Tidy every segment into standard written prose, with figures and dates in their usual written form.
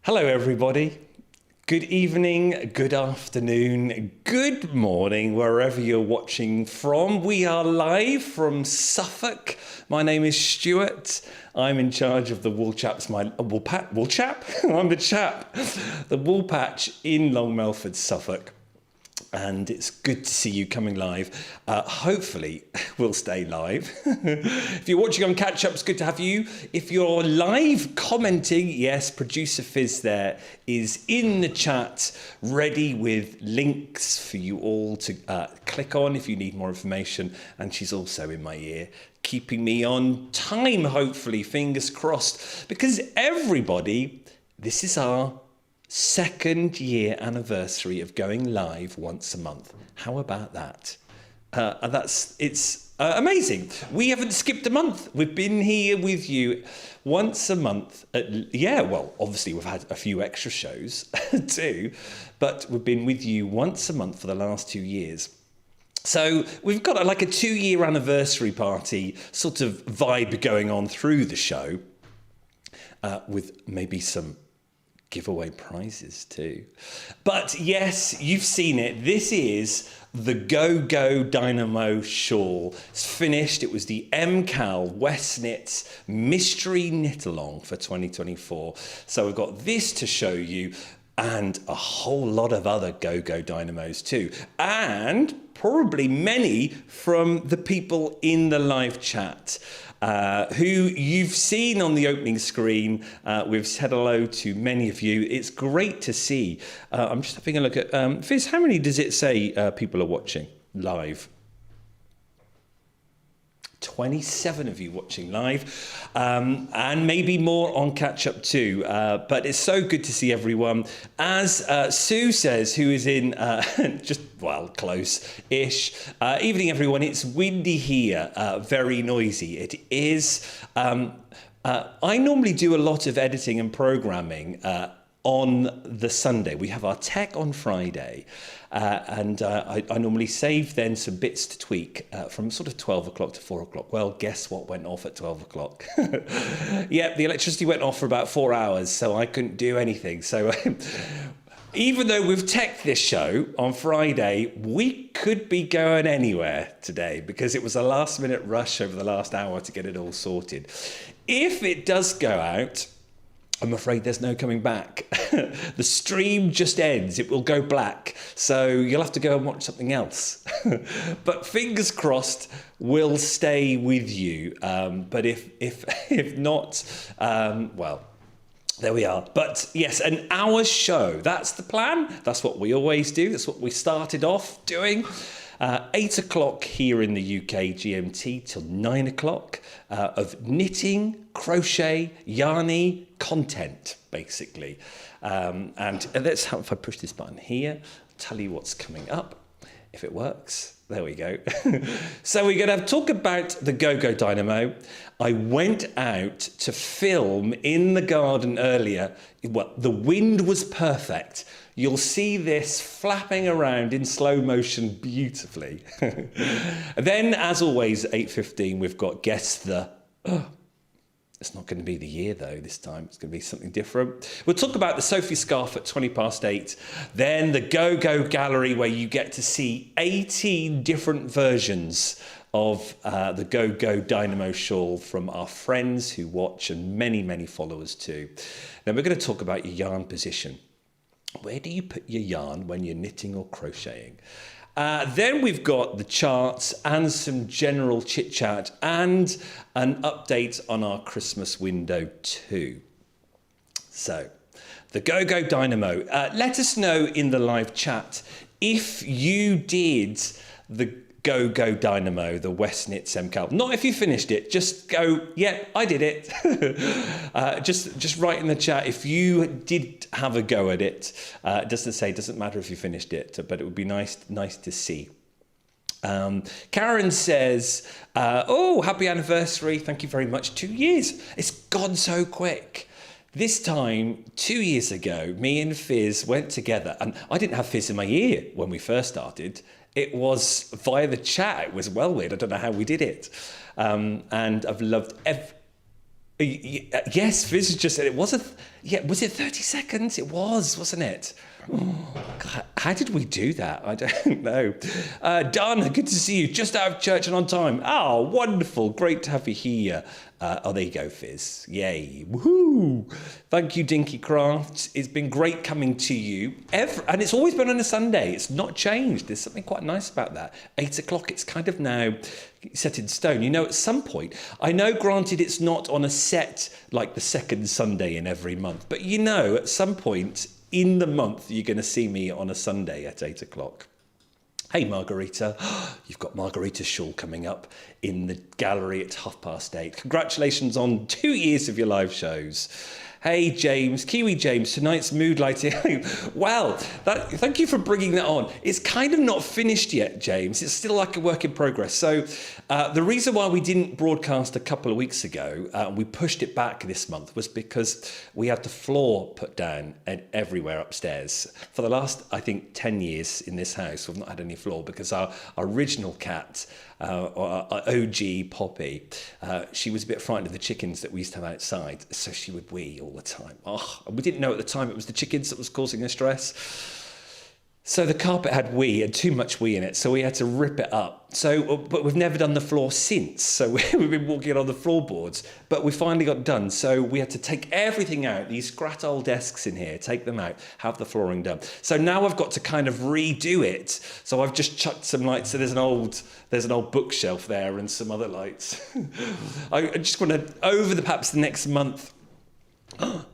Hello everybody. Good evening, good afternoon, good morning, wherever you're watching from. We are live from Suffolk. My name is Stuart. I'm in charge of the Woolpatch. I'm the chap. The Woolpatch in Long Melford, Suffolk. And it's good to see you coming live. Hopefully we'll stay live. If you're watching on catch up, it's good to have you. If you're live commenting, yes, producer Fizz there is in the chat, ready with links for you all to click on if you need more information. And she's also in my ear, keeping me on time, hopefully, fingers crossed. Because everybody, this is our second year anniversary of going live once a month. How about that? It's amazing. We haven't skipped a month. We've been here with you once a month. Well, obviously we've had a few extra shows too, but we've been with you once a month for the last 2 years. So we've got like a 2-year anniversary party sort of vibe going on through the show, with maybe some giveaway prizes too. But yes, you've seen it. This is the Go Go Dynamo shawl. It's finished. It was the MKAL West Knits Mystery Knit Along for 2024. So we've got this to show you and a whole lot of other Go Go Dynamos too. And probably many from the people in the live chat. Who you've seen on the opening screen. We've said hello to many of you. It's great to see. I'm just having a look at Fizz. How many does it say people are watching live? 27 of you watching live, and maybe more on catch up too. But it's so good to see everyone. As Sue says, who is in close-ish. Evening, everyone. It's windy here, very noisy. It is. I normally do a lot of editing and programming on the Sunday. We have our tech on Friday, and I normally save then some bits to tweak from sort of 12 o'clock to 4 o'clock. Well, guess what went off at 12 o'clock? Yep, the electricity went off for about 4 hours, so I couldn't do anything. So even though we've teched this show on Friday, we could be going anywhere today because it was a last minute rush over the last hour to get it all sorted. If it does go out, I'm afraid there's no coming back. The stream just ends. It will go black. So you'll have to go and watch something else. But fingers crossed, we'll stay with you. But if not, well, there we are. But yes, an hour show. That's the plan. That's what we always do. That's what we started off doing. 8 o'clock here in the UK GMT till 9 o'clock of knitting, crochet, yarny content, basically. And let's have, if I push this button here, I'll tell you what's coming up, if it works. There we go. So we're going to talk about the Go Go Dynamo. I went out to film in the garden earlier. Well, the wind was perfect. You'll see this flapping around in slow motion beautifully. Then, as always, at 8:15, we've got Guess the... It's not going to be the year, though, this time. It's going to be something different. We'll talk about the Sophie Scarf at 8:20. Then the Go Go Gallery, where you get to see 18 different versions of the Go Go Dynamo shawl from our friends who watch and many, many followers too. Then we're going to talk about your yarn position. Where do you put your yarn when you're knitting or crocheting? Then we've got the charts and some general chit chat and an update on our Christmas window too. So the Go Go Dynamo. Let us know in the live chat if you did the Go Go Dynamo, the West Knits MKAL. Not if you finished it, just go, yeah, I did it. Just write in the chat if you did have a go at it. It doesn't matter if you finished it, but it would be nice to see. Karen says, oh, happy anniversary. Thank you very much. 2 years. It's gone so quick. This time, 2 years ago, me and Fizz went together, and I didn't have Fizz in my ear when we first started. It was via the chat. It was well weird. I don't know how we did it. And I've loved Yes, Fizz just said it was was it 30 seconds? It was, wasn't it? Oh, God, how did we do that? I don't know. Dana, good to see you. Just out of church and on time. Oh, wonderful. Great to have you here. There you go, Fizz. Yay. Woohoo. Thank you, Dinky Crafts. It's been great coming to you. And it's always been on a Sunday. It's not changed. There's something quite nice about that. 8 o'clock, it's kind of now set in stone. You know, at some point, I know, granted, it's not on a set like the second Sunday in every month, but you know, at some point in the month, you're going to see me on a Sunday at 8 o'clock. Hey, Margarita. You've got Margarita's shawl coming up in the gallery at 8:30. Congratulations on 2 years of your live shows. Hey, James, Kiwi James, tonight's mood lighting. Well, thank you for bringing that on. It's kind of not finished yet, James. It's still like a work in progress. So the reason why we didn't broadcast a couple of weeks ago, we pushed it back this month, was because we had the floor put down everywhere upstairs. For the last, I think, 10 years in this house, we've not had any floor because our original cat, our OG Poppy, she was a bit frightened of the chickens that we used to have outside, so she would wee all the time. Oh, and we didn't know at the time it was the chickens that was causing her stress. So the carpet had wee and too much wee in it, so we had to rip it up. So, but we've never done the floor since. So we've been walking on the floorboards, but we finally got done. So we had to take everything out, these scrat old desks in here, take them out, have the flooring done. So now I've got to kind of redo it. So I've just chucked some lights. So there's an old bookshelf there and some other lights. I just want to, perhaps the next month,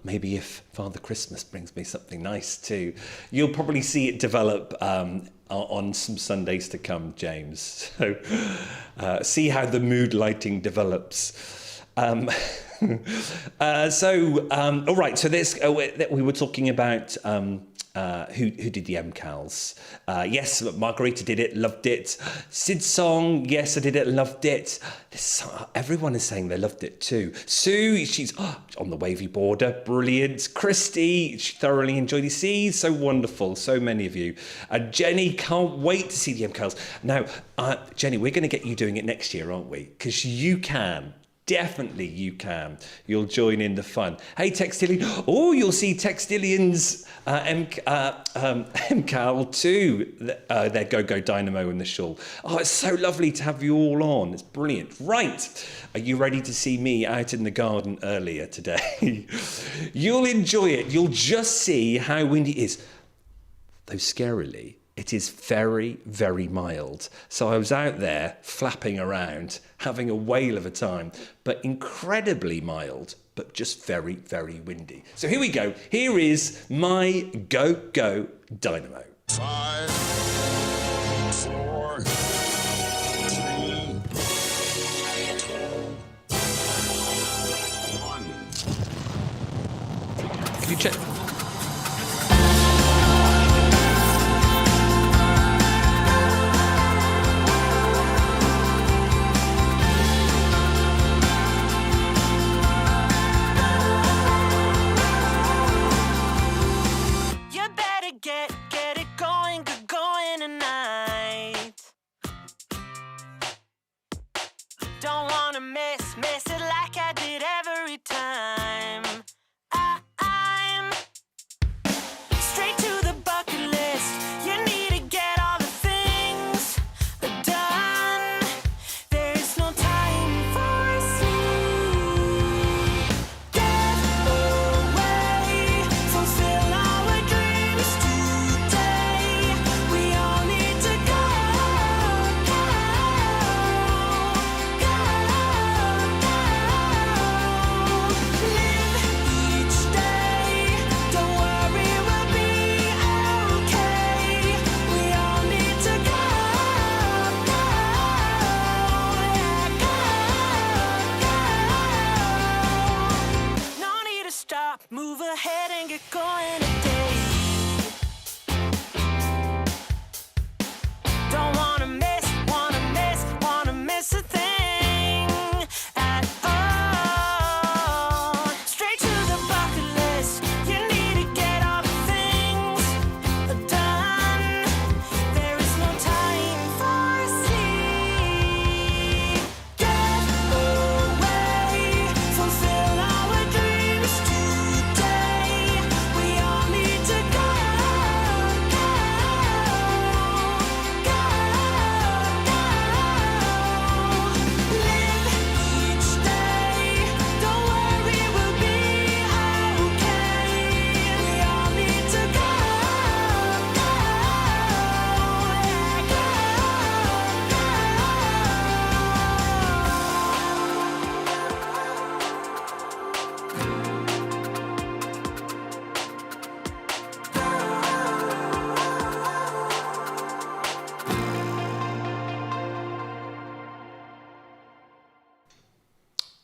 maybe if Father Christmas brings me something nice too, you'll probably see it develop on some Sundays to come, James. So see how the mood lighting develops. All right, so there's we were talking about who did the MKALs. Yes, Margarita did it, loved it. Sid Song, yes, I did it, loved it. Everyone is saying they loved it too. Sue, she's on the wavy border, brilliant. Christy, she thoroughly enjoyed it. See, so wonderful, so many of you. Jenny, can't wait to see the MKALs. Now, Jenny, we're going to get you doing it next year, aren't we? Because you can. Definitely you can. You'll join in the fun. Hey, Textilian. Oh, you'll see Textilian's MKAL too. Their Go Go Dynamo in the shawl. Oh, it's so lovely to have you all on. It's brilliant. Right. Are you ready to see me out in the garden earlier today? You'll enjoy it. You'll just see how windy it is. Though scarily, it is very, very mild. So I was out there flapping around, having a whale of a time, but incredibly mild, but just very, very windy. So here we go. Here is my Go Go Dynamo. 5, 4, 3, 2, 1. Can you check? Get it going, get going, and I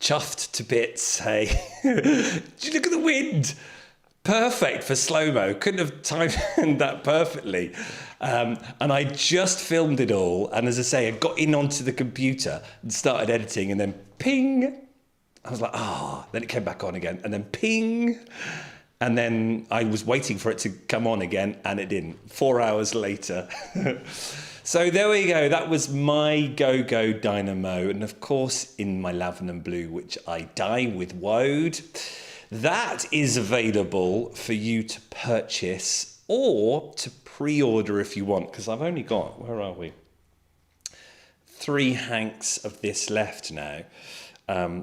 chuffed to bits, hey. Did you look at the wind? Perfect for slow-mo. Couldn't have timed that perfectly. And I just filmed it all. And as I say, I got in onto the computer and started editing, and then ping. I was like, then it came back on again, and then ping. And then I was waiting for it to come on again, and it didn't. 4 hours later. So there we go. That was my Go Go Dynamo. And of course, in my lavender blue, which I dye with woad. That is available for you to purchase or to pre-order if you want, because I've only got, where are we? 3 hanks of this left now.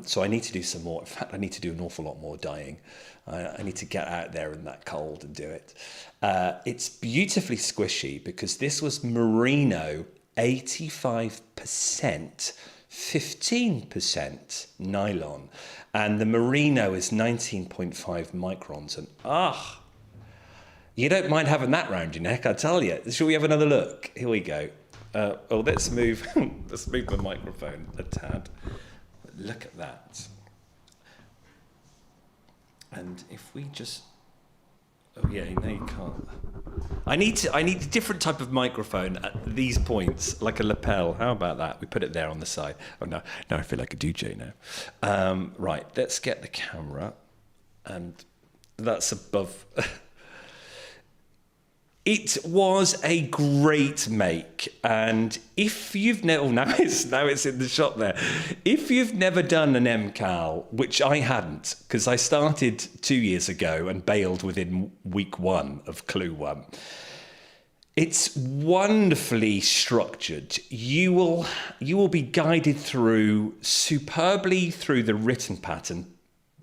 So I need to do some more. In fact, I need to do an awful lot more dyeing. I need to get out there in that cold and do it. It's beautifully squishy because this was merino 85%, 15% nylon. And the merino is 19.5 microns. And you don't mind having that round your neck, I tell you. Shall we have another look? Here we go. Let's move the microphone a tad. Look at that. And if we just... Oh yeah, no you can't. I need a different type of microphone at these points, like a lapel. How about that? We put it there on the side. Oh no, now I feel like a DJ now. Right, let's get the camera, and that's above. It was a great make, and if you've never, now it's in the shop there. If you've never done an MKAL, which I hadn't, because I started 2 years ago and bailed within week 1 of Clue 1. It's wonderfully structured. You will be guided superbly through the written pattern,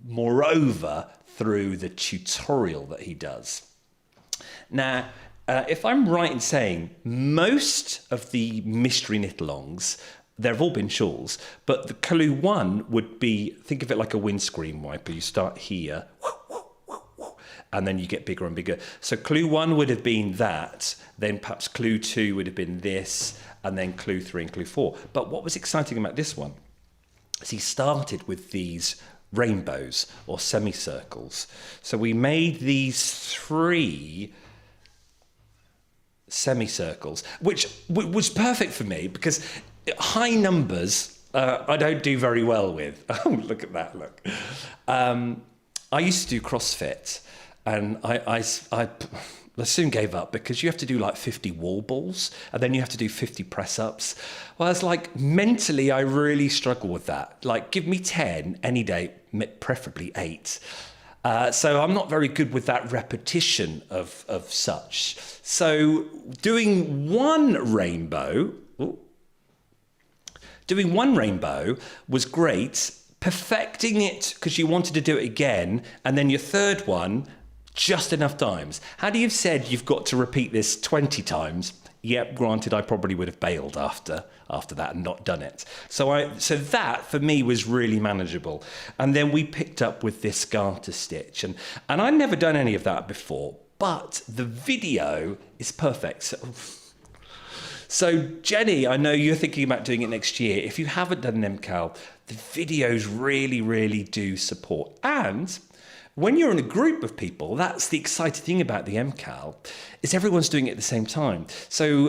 moreover through the tutorial that he does. Now, if I'm right in saying most of the mystery knit-alongs, they've all been shawls, but the Clue 1 would be, think of it like a windscreen wiper. You start here, and then you get bigger and bigger. So Clue 1 would have been that, then perhaps Clue 2 would have been this, and then Clue 3 and Clue 4. But what was exciting about this one is he started with these rainbows or semicircles. So we made these 3 semicircles, which was perfect for me because high numbers I don't do very well with. Oh, look at that, look. I used to do CrossFit, and I soon gave up because you have to do like 50 wall balls, and then you have to do 50 press-ups. Well, I was like, mentally, I really struggle with that. Like, give me 10 any day, preferably 8. So I'm not very good with that repetition of such. So doing one rainbow was great. Perfecting it because you wanted to do it again, and then your third one, just enough times. Had you said you've got to repeat this 20 times, yep, granted, I probably would have bailed after that and not done it. So that for me was really manageable. And then we picked up with this garter stitch, and I'd never done any of that before, but the video is perfect. So Jenny, I know you're thinking about doing it next year. If you haven't done an MKAL, the videos really, really do support. And when you're in a group of people, that's the exciting thing about the MKAL, is everyone's doing it at the same time. So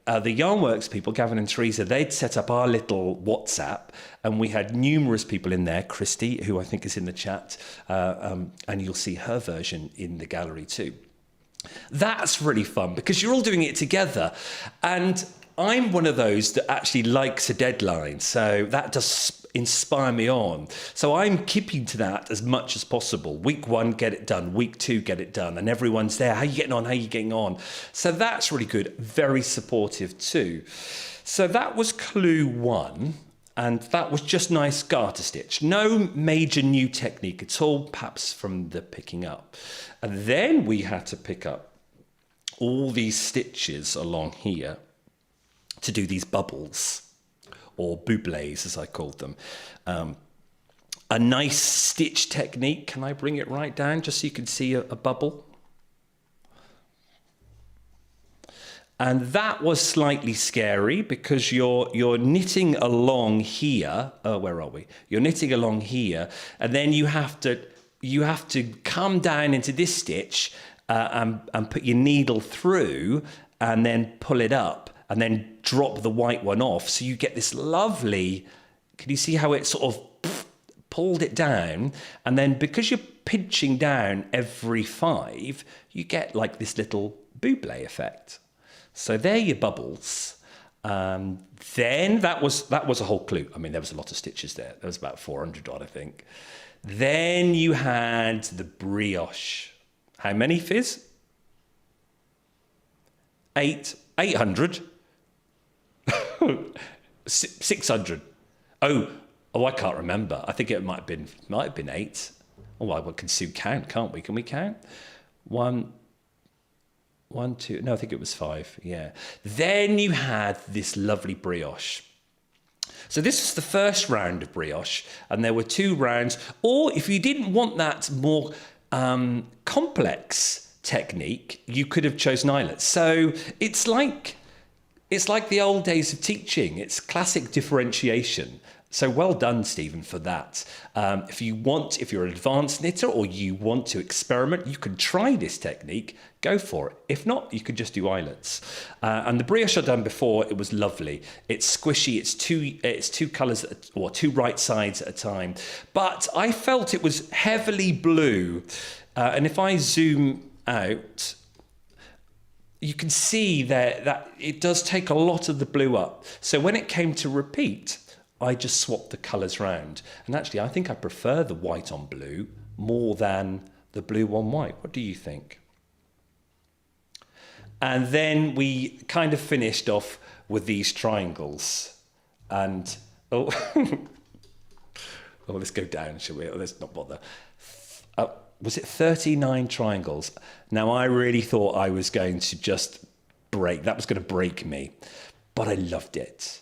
the Yarnworks people, Gavin and Teresa, they'd set up our little WhatsApp, and we had numerous people in there. Christy, who I think is in the chat, and you'll see her version in the gallery too. That's really fun because you're all doing it together. And I'm one of those that actually likes a deadline. So that does inspire me on. So I'm keeping to that as much as possible. Week 1, get it done. Week 2, get it done. And everyone's there. How are you getting on? How are you getting on? So that's really good. Very supportive too. So that was Clue 1. And that was just nice garter stitch. No major new technique at all, perhaps from the picking up. And then we had to pick up all these stitches along here to do these bubbles, or boublés as I called them. A nice stitch technique. Can I bring it right down just so you can see a bubble? And that was slightly scary because you're knitting along here. Oh, where are we? You're knitting along here, and then you have to come down into this stitch and put your needle through, and then pull it up, and then drop the white one off. So you get this lovely. Can you see how it sort of pulled it down? And then because you're pinching down every 5, you get like this little buble effect. So there are your bubbles. Then that was a whole clue. I mean, there was a lot of stitches there. There was about 400 odd, I think. Then you had the brioche. How many, Fizz? 800. 600. Oh, I can't remember. I think it might have been 8. Oh, well, we can soon count, can't we? Can we count? 1, 2. No, I think it was 5. Yeah. Then you had this lovely brioche. So this was the first round of brioche, and there were 2 rounds. Or if you didn't want that more complex technique, you could have chosen eyelets. So it's like the old days of teaching. It's classic differentiation. So well done, Stephen, for that. If you're an advanced knitter or you want to experiment, you can try this technique, go for it. If not, you could just do eyelets. And the brioche I've done before, it was lovely. It's squishy, it's two colours, or 2 right sides at a time. But I felt it was heavily blue. And if I zoom out, you can see that it does take a lot of the blue up. So when it came to repeat, I just swapped the colours round. And actually, I think I prefer the white on blue more than the blue on white. What do you think? And then we kind of finished off with these triangles. And, oh, let's go down, shall we? Let's not bother. Was it 39 triangles? Now, I really thought I was going to just that was going to break me. But I loved it.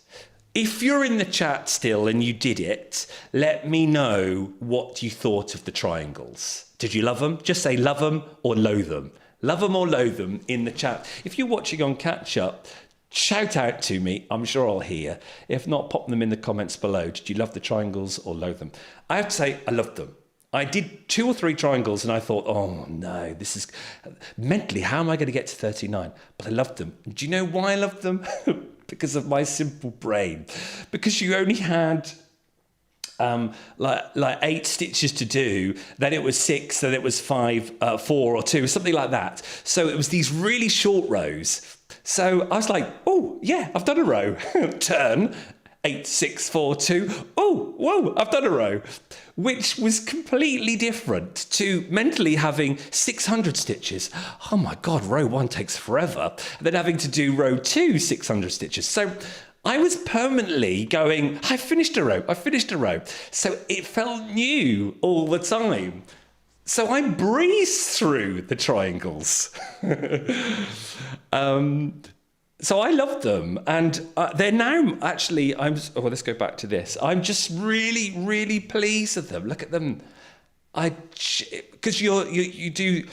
If you're in the chat still and you did it, let me know what you thought of the triangles. Did you love them? Just say love them or loathe them. Love them or loathe them in the chat. If you're watching on catch up, shout out to me. I'm sure I'll hear. If not, pop them in the comments below. Did you love the triangles or loathe them? I have to say I loved them. I did 2 or 3 triangles and I thought, oh no, this is mentally, how am I going to get to 39? But I loved them. Do you know why I loved them? Because of my simple brain. Because you only had like 8 stitches to do, then it was 6, then it was 5, 4 or 2, something like that. So it was these really short rows. So I was like, oh yeah, I've done a row. Turn, 8, 6, 4, 2. Oh, whoa, I've done a row. Which was completely different to mentally having 600 stitches. Oh my God, row 1 takes forever. And then having to do row 2, 600 stitches. So I was permanently going, I finished a row. So it felt new all the time. So I breezed through the triangles. So I loved them, and they're now actually. Let's go back to this. I'm just really, really pleased with them. Look at them. Because you do,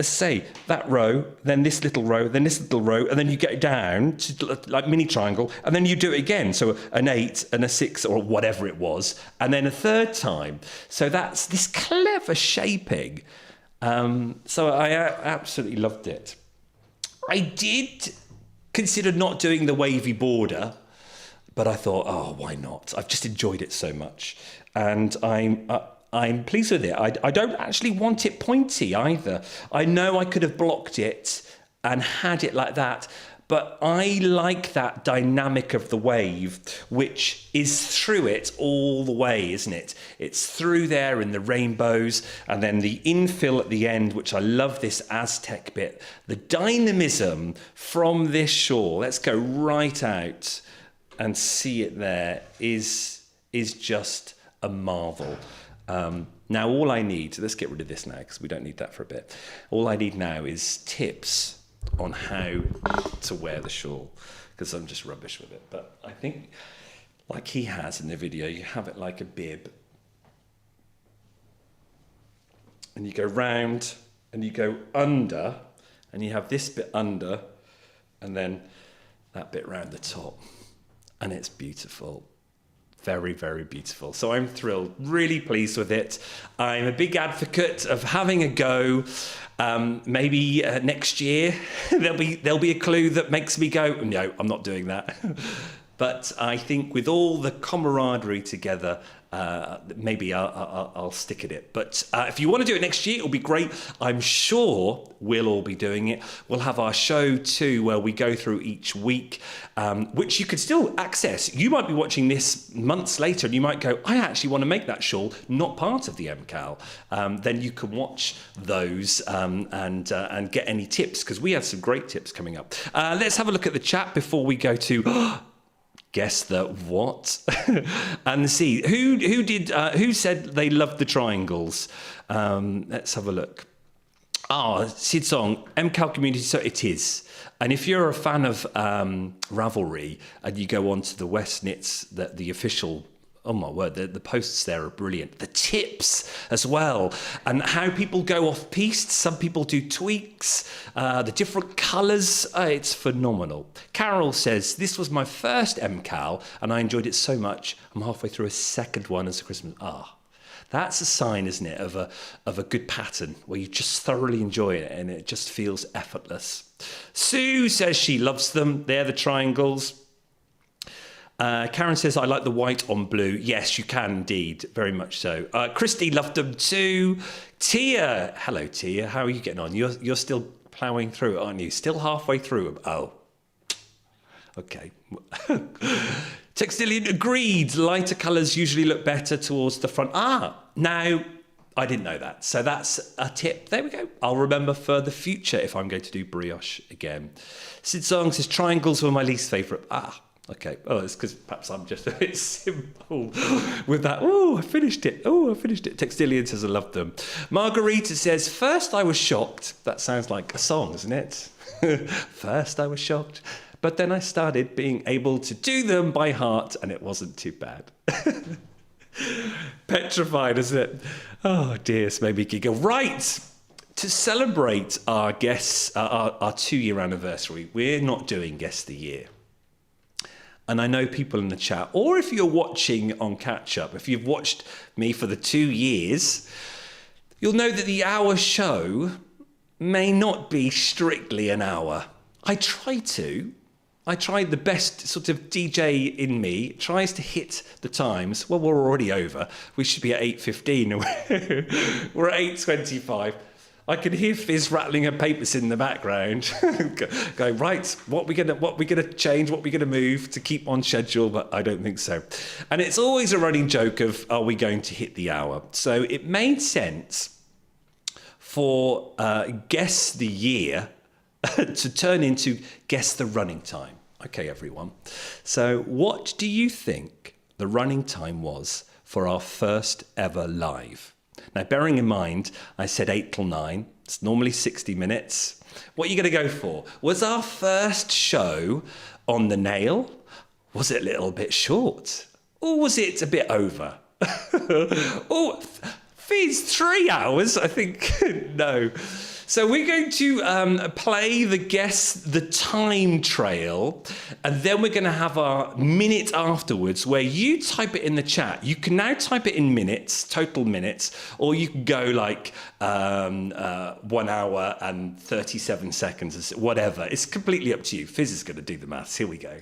say that row, then this little row, then this little row, and then you get down to like mini triangle, and then you do it again. So an 8 and a 6 or whatever it was, and then a third time. So that's this clever shaping. So I absolutely loved it. I did considered not doing the wavy border, but I thought, oh, why not? I've just enjoyed it so much, and I'm pleased with it. I don't actually want it pointy either. I know I could have blocked it and had it like that, but I like that dynamic of the wave, which is through it all the way, isn't it? It's through there in the rainbows, and then the infill at the end, which I love this Aztec bit. The dynamism from this shawl, let's go right out and see it there, is just a marvel. Now all I need, let's get rid of this now because we don't need that for a bit. All I need now is tips on how to wear the shawl, because I'm just rubbish with it. But I think, like he has in the video, you have it like a bib, and you go round and you go under, and you have this bit under, and then that bit round the top, and it's beautiful. Very, very beautiful. So I'm thrilled, really pleased with it. I'm a big advocate of having a go. Maybe next year there'll be a clue that makes me go, no, I'm not doing that. But I think with all the camaraderie together, maybe I'll stick at it. But if you want to do it next year, it'll be great. I'm sure we'll all be doing it. We'll have our show too, where we go through each week, which you could still access. You might be watching this months later and you might go, I actually want to make that shawl not part of the MKAL. Then you can watch those and get any tips, because we have some great tips coming up. Let's have a look at the chat before we go to... Guess the what? And see who said they loved the triangles. Let's have a look. Sid Song, MKAL community. So it is. And if you're a fan of Ravelry and you go on to the West Knits, the official. Oh my word, the posts there are brilliant. The tips as well, and how people go off piste. Some people do tweaks, the different colours. It's phenomenal. Carol says, this was my first MKAL and I enjoyed it so much. I'm halfway through a second one as a Christmas. That's a sign, isn't it, of a good pattern where you just thoroughly enjoy it and it just feels effortless. Sue says she loves them. They're the triangles. Karen says, I like the white on blue. Yes, you can indeed. Very much so. Christy loved them too. Tia. Hello, Tia. How are you getting on? You're still ploughing through it, aren't you? Still halfway through them. Oh. Okay. Textilian agreed. Lighter colours usually look better towards the front. Now, I didn't know that. So that's a tip. There we go. I'll remember for the future if I'm going to do brioche again. Sid Song says, triangles were my least favourite. Okay. It's because perhaps I'm just a bit simple with that. I finished it. Textilian says, I love them. Margarita says, first I was shocked. That sounds like a song, isn't it? First I was shocked. But then I started being able to do them by heart and it wasn't too bad. Petrified, isn't it? Oh dear, it's made me giggle. Right. To celebrate our guests, our 2-year anniversary, we're not doing Guess the Year. And I know people in the chat, or if you're watching on catch up, if you've watched me for the 2 years, you'll know that the hour show may not be strictly an hour. I tried the best sort of DJ in me tries to hit the times. Well, we're already over. We should be at 8:15. We're at 8:25. I can hear Fizz rattling her papers in the background. Going, right, what we gonna change, what we gonna move to keep on schedule, but I don't think so. And it's always a running joke of, are we going to hit the hour? So it made sense for Guess the Year to turn into Guess the Running Time. Okay, everyone. So what do you think the running time was for our first ever live? Now, bearing in mind, I said 8 till 9. It's normally 60 minutes. What are you going to go for? Was our first show on the nail? Was it a little bit short? Or was it a bit over? Fizz, 3 hours? I think, no. So we're going to play the Guess the Time trail, and then we're going to have our minute afterwards where you type it in the chat. You can now type it in minutes, total minutes, or you can go like 1 hour and 37 seconds, whatever. It's completely up to you. Fizz is going to do the maths. Here we go.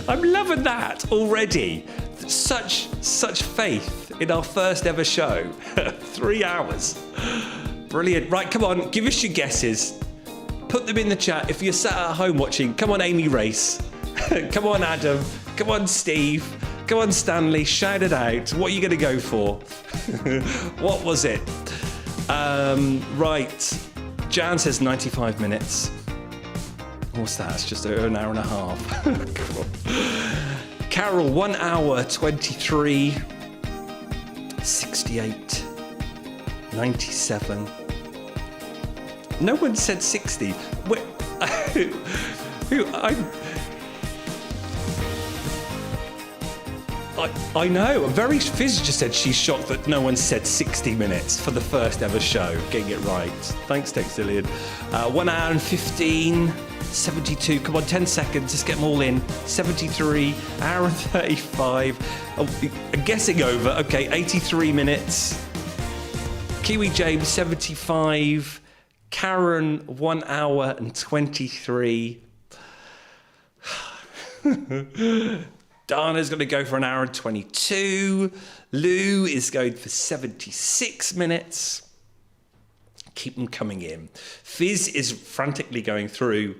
I'm loving that already. Such faith in our first ever show. 3 hours. Brilliant. Right, come on, give us your guesses. Put them in the chat. If you're sat at home watching, come on, Amy Race. Come on, Adam. Come on, Steve. Come on, Stanley. Shout it out. What are you going to go for? What was it? Right. Jan says 95 minutes. What's that? It's just an hour and a half. Come on. Carol, 1 hour, 23, 68, 97, No one said 60. Wait, who? I know. Fizz just said she's shocked that no one said 60 minutes for the first ever show. Getting it right. Thanks, Textillion. 1 hour and 15, 72. Come on, 10 seconds. Just get them all in. 73, hour and 35. Oh, I'm guessing over. Okay, 83 minutes. Kiwi James, 75. Karen, 1 hour and 23. Dana's going to go for an hour and 22. Lou is going for 76 minutes. Keep them coming in. Fizz is frantically going through,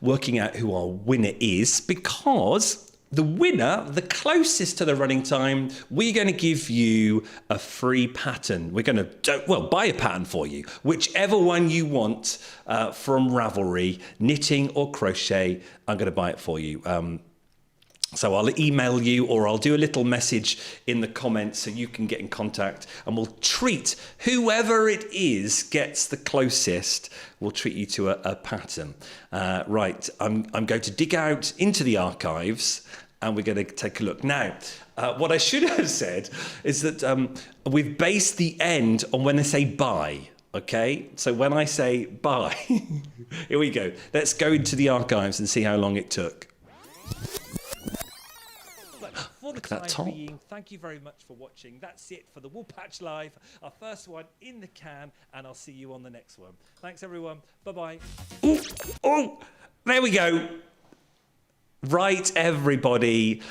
working out who our winner is, because the winner, the closest to the running time, we're going to give you a free pattern. We're going to, buy a pattern for you. Whichever one you want from Ravelry, knitting or crochet, I'm going to buy it for you. So I'll email you, or I'll do a little message in the comments so you can get in contact, and we'll treat whoever it is gets the closest. We'll treat you to a pattern. Right, I'm going to dig out into the archives, and we're going to take a look. Now, what I should have said is that we've based the end on when I say bye. Okay, so when I say bye, here we go. Let's go into the archives and see how long it took. For the time being, thank you very much for watching. That's it for the Woolpatch Live, our first one in the can, and I'll see you on the next one. Thanks, everyone. Bye-bye. Oh, there we go. Right, everybody.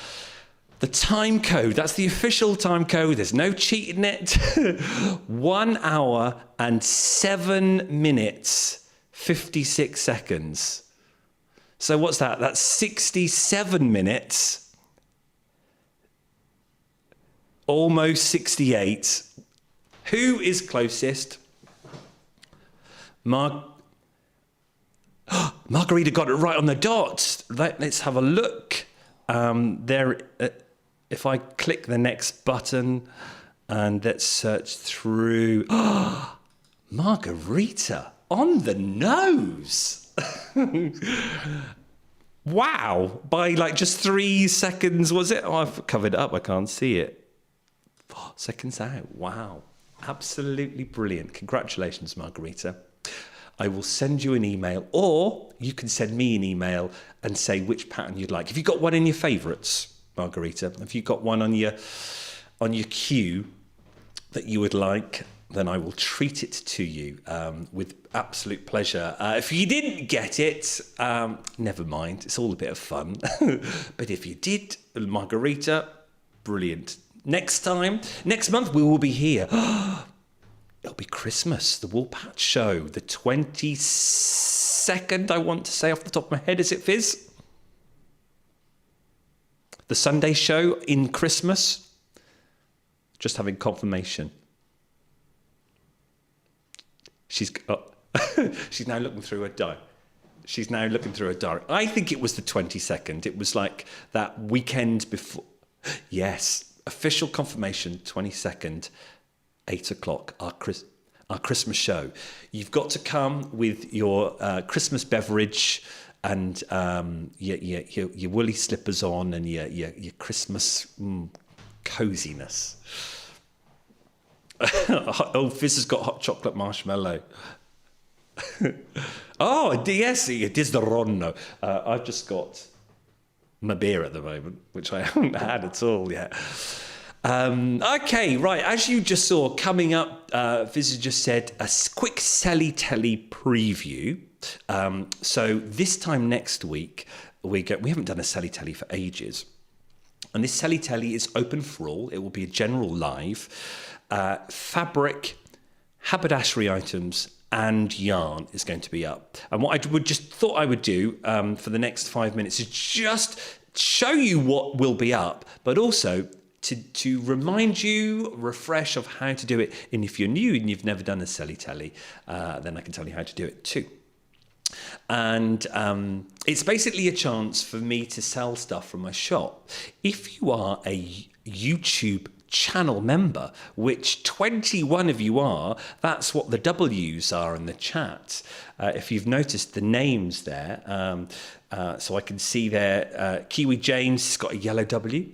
The time code, that's the official time code. There's no cheating it. 1 hour and 7 minutes, 56 seconds. So what's that? That's 67 minutes. Almost 68. Who is closest? Margarita got it right on the dot. Let's have a look. If I click the next button and let's search through. Margarita on the nose. Wow. By like just 3 seconds, was it? Oh, I've covered it up. I can't see it. 4 seconds out. Wow. Absolutely brilliant. Congratulations, Margarita. I will send you an email, or you can send me an email and say which pattern you'd like. If you've got one in your favourites, Margarita, if you've got one on your queue that you would like, then I will treat it to you with absolute pleasure. If you didn't get it, never mind. It's all a bit of fun. But if you did, Margarita, brilliant. Next month, we will be here. It'll be Christmas, the Woolpatch show, the 22nd, I want to say off the top of my head. Is it, Fizz? The Sunday show in Christmas. Just having confirmation. She's now looking through her diary. I think it was the 22nd. It was like that weekend before. Yes. Official confirmation, 22nd, 8 o'clock, our Christmas show. You've got to come with your Christmas beverage and your woolly slippers on and your Christmas coziness. Oh, Fizz has got hot chocolate marshmallow. Oh, yes, it is the Ronno. I've just got my beer at the moment, which I haven't had at all yet. Okay, right, as you just saw, coming up, Fizz just said a quick Selly Telly preview. So this time next week, we haven't done a Selly Telly for ages. And this Selly Telly is open for all. It will be a general live. Fabric, haberdashery items, and yarn is going to be up. And what I thought I would do for the next 5 minutes is just show you what will be up, but also to remind you, refresh of how to do it. And if you're new and you've never done a Selly Telly, then I can tell you how to do it too. And it's basically a chance for me to sell stuff from my shop. If you are a YouTube channel member, which 21 of you are. That's what the W's are in the chat. If you've noticed the names there, so I can see there, Kiwi James has got a yellow W.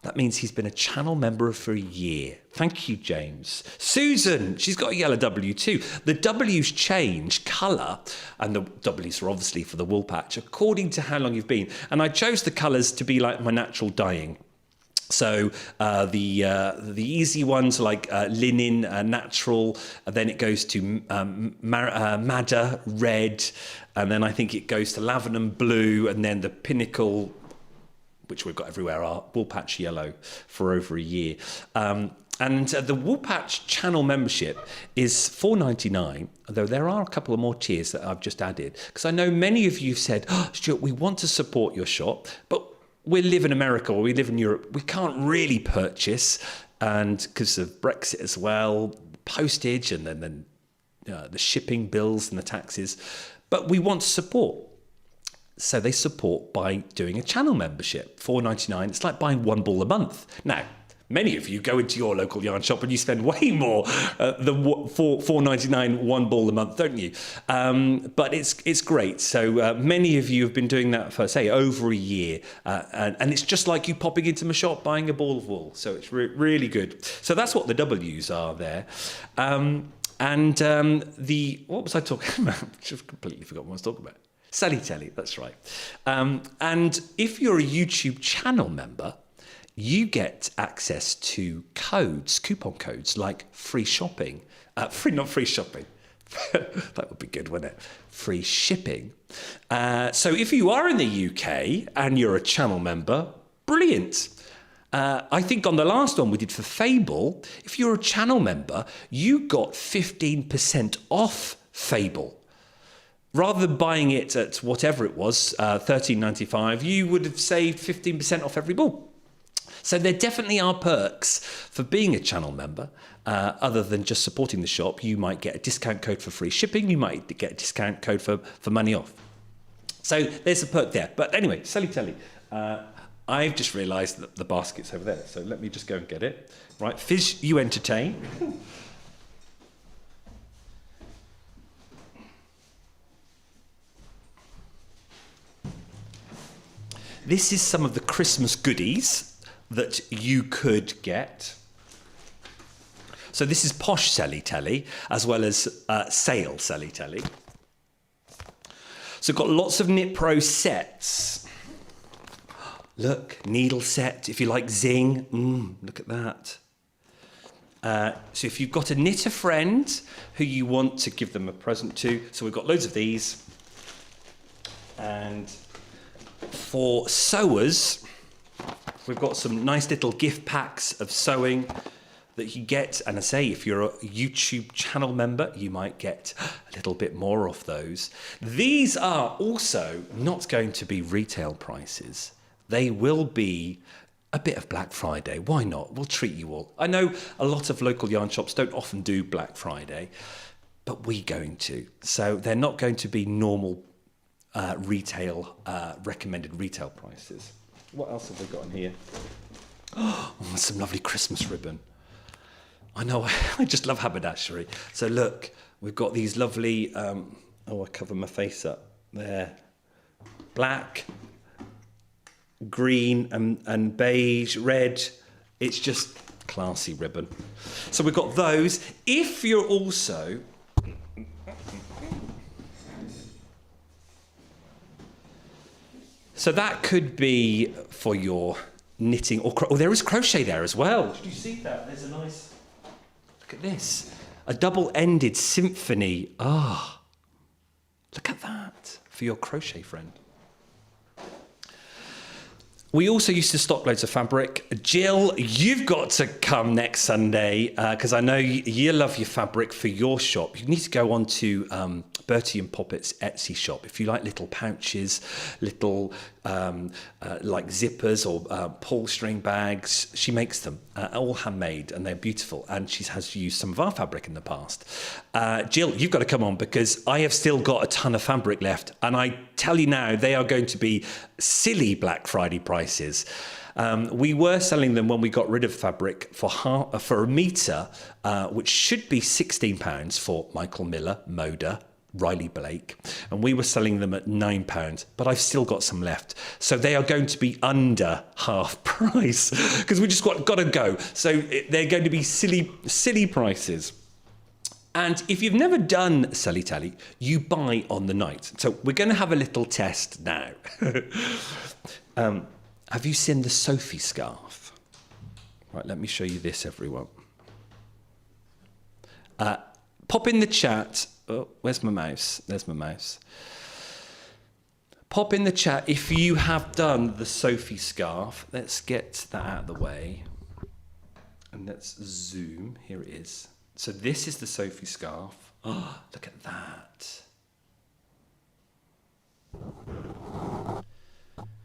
That means he's been a channel member for a year. Thank you, James. Susan, she's got a yellow W too. The W's change colour, and the W's are obviously for the Woolpatch, according to how long you've been. And I chose the colours to be like my natural dyeing. So the easy ones like linen, natural, and then it goes to madder, red, and then I think it goes to lavender blue, and then the pinnacle, which we've got everywhere, are Woolpatch yellow for over a year. And the Woolpatch channel membership is $4.99, although there are a couple of more tiers that I've just added. Because I know many of you have said, Stuart, we want to support your shop, but we live in America or we live in Europe. We can't really purchase, and because of Brexit as well, postage and then the shipping bills and the taxes, but we want to support. So they support by doing a channel membership, $4.99. It's like buying one ball a month. Now, many of you go into your local yarn shop and you spend way more than $4.99 one ball a month, don't you? But it's great. So many of you have been doing that for, say, over a year. And it's just like you popping into my shop, buying a ball of wool. So it's really good. So that's what the W's are there. What was I talking about? I've just completely forgotten what I was talking about. Telly, that's right. And if you're a YouTube channel member, you get access to coupon codes like free shopping. Not free shopping. That would be good, wouldn't it? Free shipping. So if you are in the UK and you're a channel member, brilliant. I think on the last one we did for Fable, if you're a channel member, you got 15% off Fable. Rather than buying it at whatever it was, $13.95, you would have saved 15% off every ball. So there definitely are perks for being a channel member. Other than just supporting the shop, you might get a discount code for free shipping. You might get a discount code for money off. So there's a perk there. But anyway, Telly. I've just realised that the basket's over there. So let me just go and get it. Right, Fizz, you entertain. This is some of the Christmas goodies that you could get. So this is Posh Telly, as well as Sale Telly. So got lots of Knit Pro sets. Look, needle set, if you like zing, look at that. So if you've got a knitter friend who you want to give them a present to, so we've got loads of these. And for sewers, we've got some nice little gift packs of sewing that you get. And I say, if you're a YouTube channel member, you might get a little bit more of those. These are also not going to be retail prices. They will be a bit of Black Friday. Why not? We'll treat you all. I know a lot of local yarn shops don't often do Black Friday, but we're going to. So they're not going to be normal recommended retail prices. What else have we got in here? Oh, some lovely Christmas ribbon. I know, I just love haberdashery. So look, we've got these lovely, I cover my face up there. Black, green and beige, red. It's just classy ribbon. So we've got those. If you're also... So that could be for your knitting or there is crochet there as well. Did you see that? There's a nice, look at this, a double-ended symphony. Look at that for your crochet friend. We also used to stock loads of fabric. Jill, you've got to come next Sunday because I know you love your fabric for your shop. You need to go on to Bertie and Poppet's Etsy shop. If you like little pouches, little like zippers or pull string bags, she makes them all handmade and they're beautiful. And she has used some of our fabric in the past. Jill, you've got to come on because I have still got a ton of fabric left. And I tell you now, they are going to be silly Black Friday prices. We were selling them when we got rid of fabric for a metre, which should be £16 for Michael Miller, Moda, Riley Blake, and we were selling them at £9, but I've still got some left. So they are going to be under half price because we just got to go. So they're going to be silly prices. And if you've never done Selly Telly, you buy on the night. So we're going to have a little test now. Have you seen the Sophie Scarf? Right, let me show you this, everyone. Pop in the chat. Oh, where's my mouse? There's my mouse. Pop in the chat if you have done the Sophie Scarf. Let's get that out of the way. And let's zoom. Here it is. So this is the Sophie Scarf. Oh, look at that.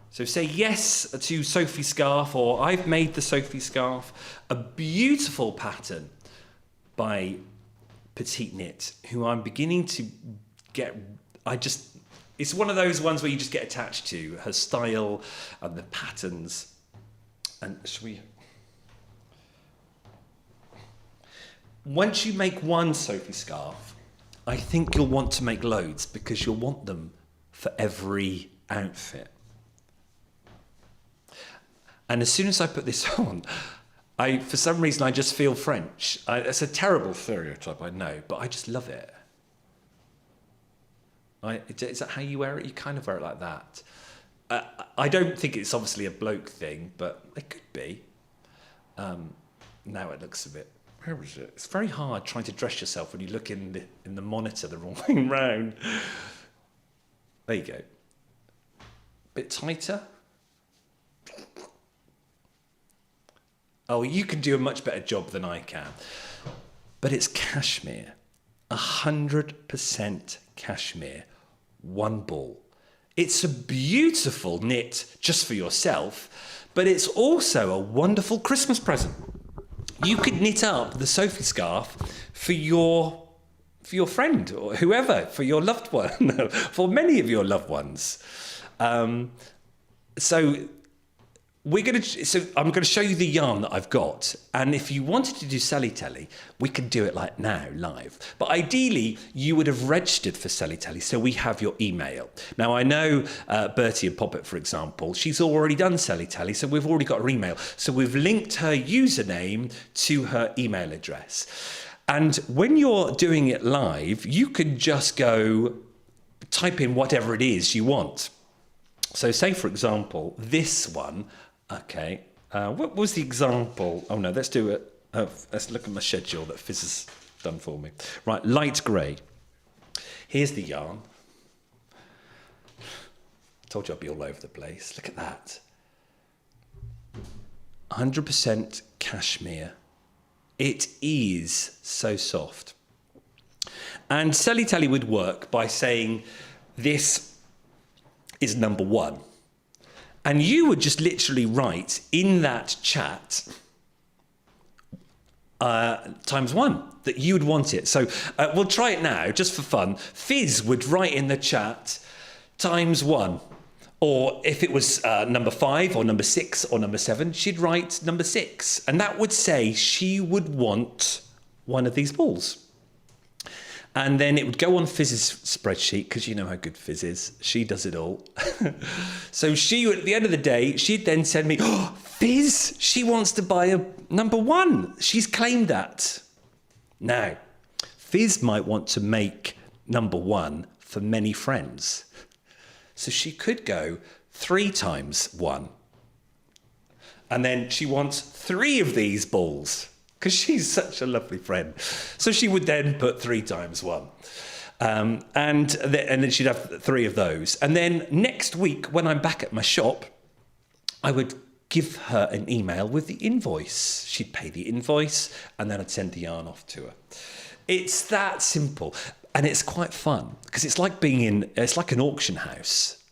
So say yes to Sophie Scarf, or I've made the Sophie Scarf. A beautiful pattern by Petite Knit, who I'm beginning to get. It's one of those ones where you just get attached to her style and the patterns. And once you make one Sophie Scarf, I think you'll want to make loads because you'll want them for every outfit. And as soon as I put this on, for some reason, I just feel French. It's a terrible stereotype, I know, but I just love it. Is that how you wear it? You kind of wear it like that. I don't think it's obviously a bloke thing, but it could be. Now it looks a bit. Where is it? It's very hard trying to dress yourself when you look in the monitor the wrong way round. There you go. Bit tighter. Oh, you can do a much better job than I can. But it's cashmere. 100% cashmere. One ball. It's a beautiful knit just for yourself, but it's also a wonderful Christmas present. You could knit up the Sophie Scarf for your friend or whoever, for your loved one, for many of your loved ones. So I'm going to show you the yarn that I've got, and if you wanted to do Selly Telly, we could do it like now, live. But ideally, you would have registered for Selly Telly, so we have your email. Now, I know Bertie and Poppet, for example, she's already done Selly Telly, so we've already got her email. So we've linked her username to her email address. And when you're doing it live, you can just go type in whatever it is you want. So say, for example, this one. Okay, what was the example? Oh no, let's do it. Let's look at my schedule that Fizz has done for me. Right, light grey. Here's the yarn. Told you I'd be all over the place. Look at that. 100% cashmere. It is so soft. And Selly Telly would work by saying this is number 1. And you would just literally write in that chat ×1 that you would want it. So we'll try it now just for fun. Fizz would write in the chat ×1. Or if it was number 5 or number 6 or number 7, she'd write number 6. And that would say she would want one of these balls. And then it would go on Fizz's spreadsheet, because you know how good Fizz is. She does it all. So she, at the end of the day, she'd then send me, oh, Fizz, she wants to buy a number 1. She's claimed that. Now, Fizz might want to make number 1 for many friends. So she could go 3 × 1. And then she wants 3 of these balls, because she's such a lovely friend. So she would then put 3 × 1. And then she'd have 3 of those. And then next week, when I'm back at my shop, I would give her an email with the invoice. She'd pay the invoice, and then I'd send the yarn off to her. It's that simple. And it's quite fun, because it's like it's like an auction house.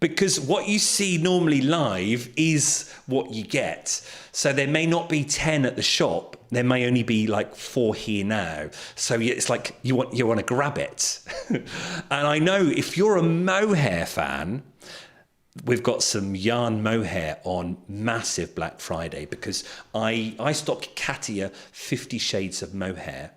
Because what you see normally live is what you get. So there may not be 10 at the shop. There may only be like 4 here now. So it's like you want to grab it. And I know if you're a mohair fan, we've got some yarn mohair on massive Black Friday because I stocked Katia 50 shades of mohair.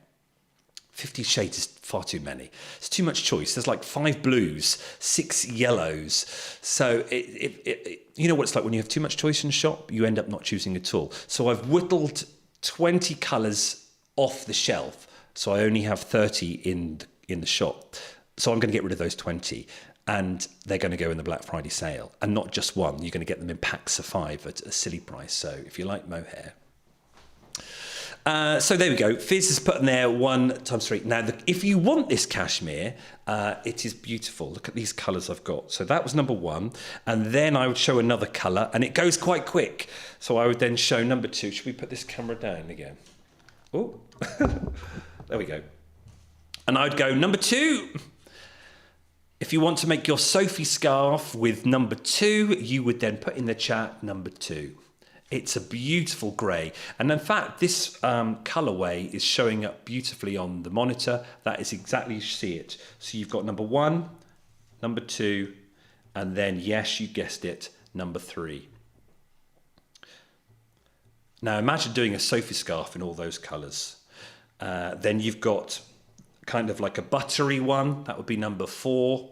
50 shades is far too many. It's too much choice. There's like 5 blues, 6 yellows. So you know what it's like when you have too much choice in the shop, you end up not choosing at all. So I've whittled 20 colours off the shelf. So I only have 30 in the shop. So I'm going to get rid of those 20. And they're going to go in the Black Friday sale. And not just one. You're going to get them in packs of 5 at a silly price. So if you like mohair. So there we go. Fizz has put in there 1 times 3. Now, if you want this cashmere, it is beautiful. Look at these colours I've got. So that was number 1. And then I would show another colour. And it goes quite quick. So I would then show number 2. Should we put this camera down again? Oh, there we go. And I'd go number 2. If you want to make your Sophie scarf with number 2, you would then put in the chat number 2. It's a beautiful grey. And in fact, this colourway is showing up beautifully on the monitor. That is exactly you see it. So you've got number 1, number 2, and then, yes, you guessed it, number 3. Now imagine doing a Sophie scarf in all those colours. Then you've got kind of like a buttery one. That would be number 4.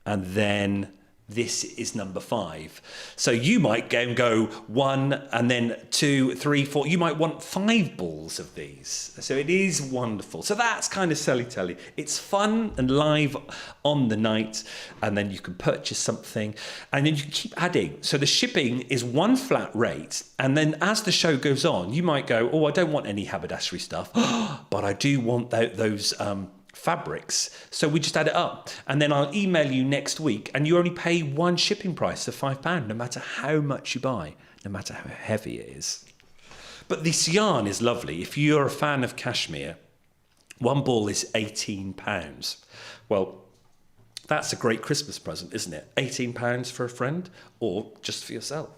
And then this is number 5. So you might go 1 and then 2, 3, 4. You might want 5 balls of these. So it is wonderful. So that's kind of Selly Telly. It's fun and live on the night. And then you can purchase something and then you keep adding. So the shipping is 1 flat rate. And then as the show goes on, you might go, oh, I don't want any haberdashery stuff, but I do want those fabrics. So we just add it up and then I'll email you next week and you only pay 1 shipping price of £5 no matter how much you buy, no matter how heavy it is. But this yarn is lovely. If you're a fan of cashmere, 1 ball is £18. Well, that's a great Christmas present, isn't it? £18 for a friend or just for yourself.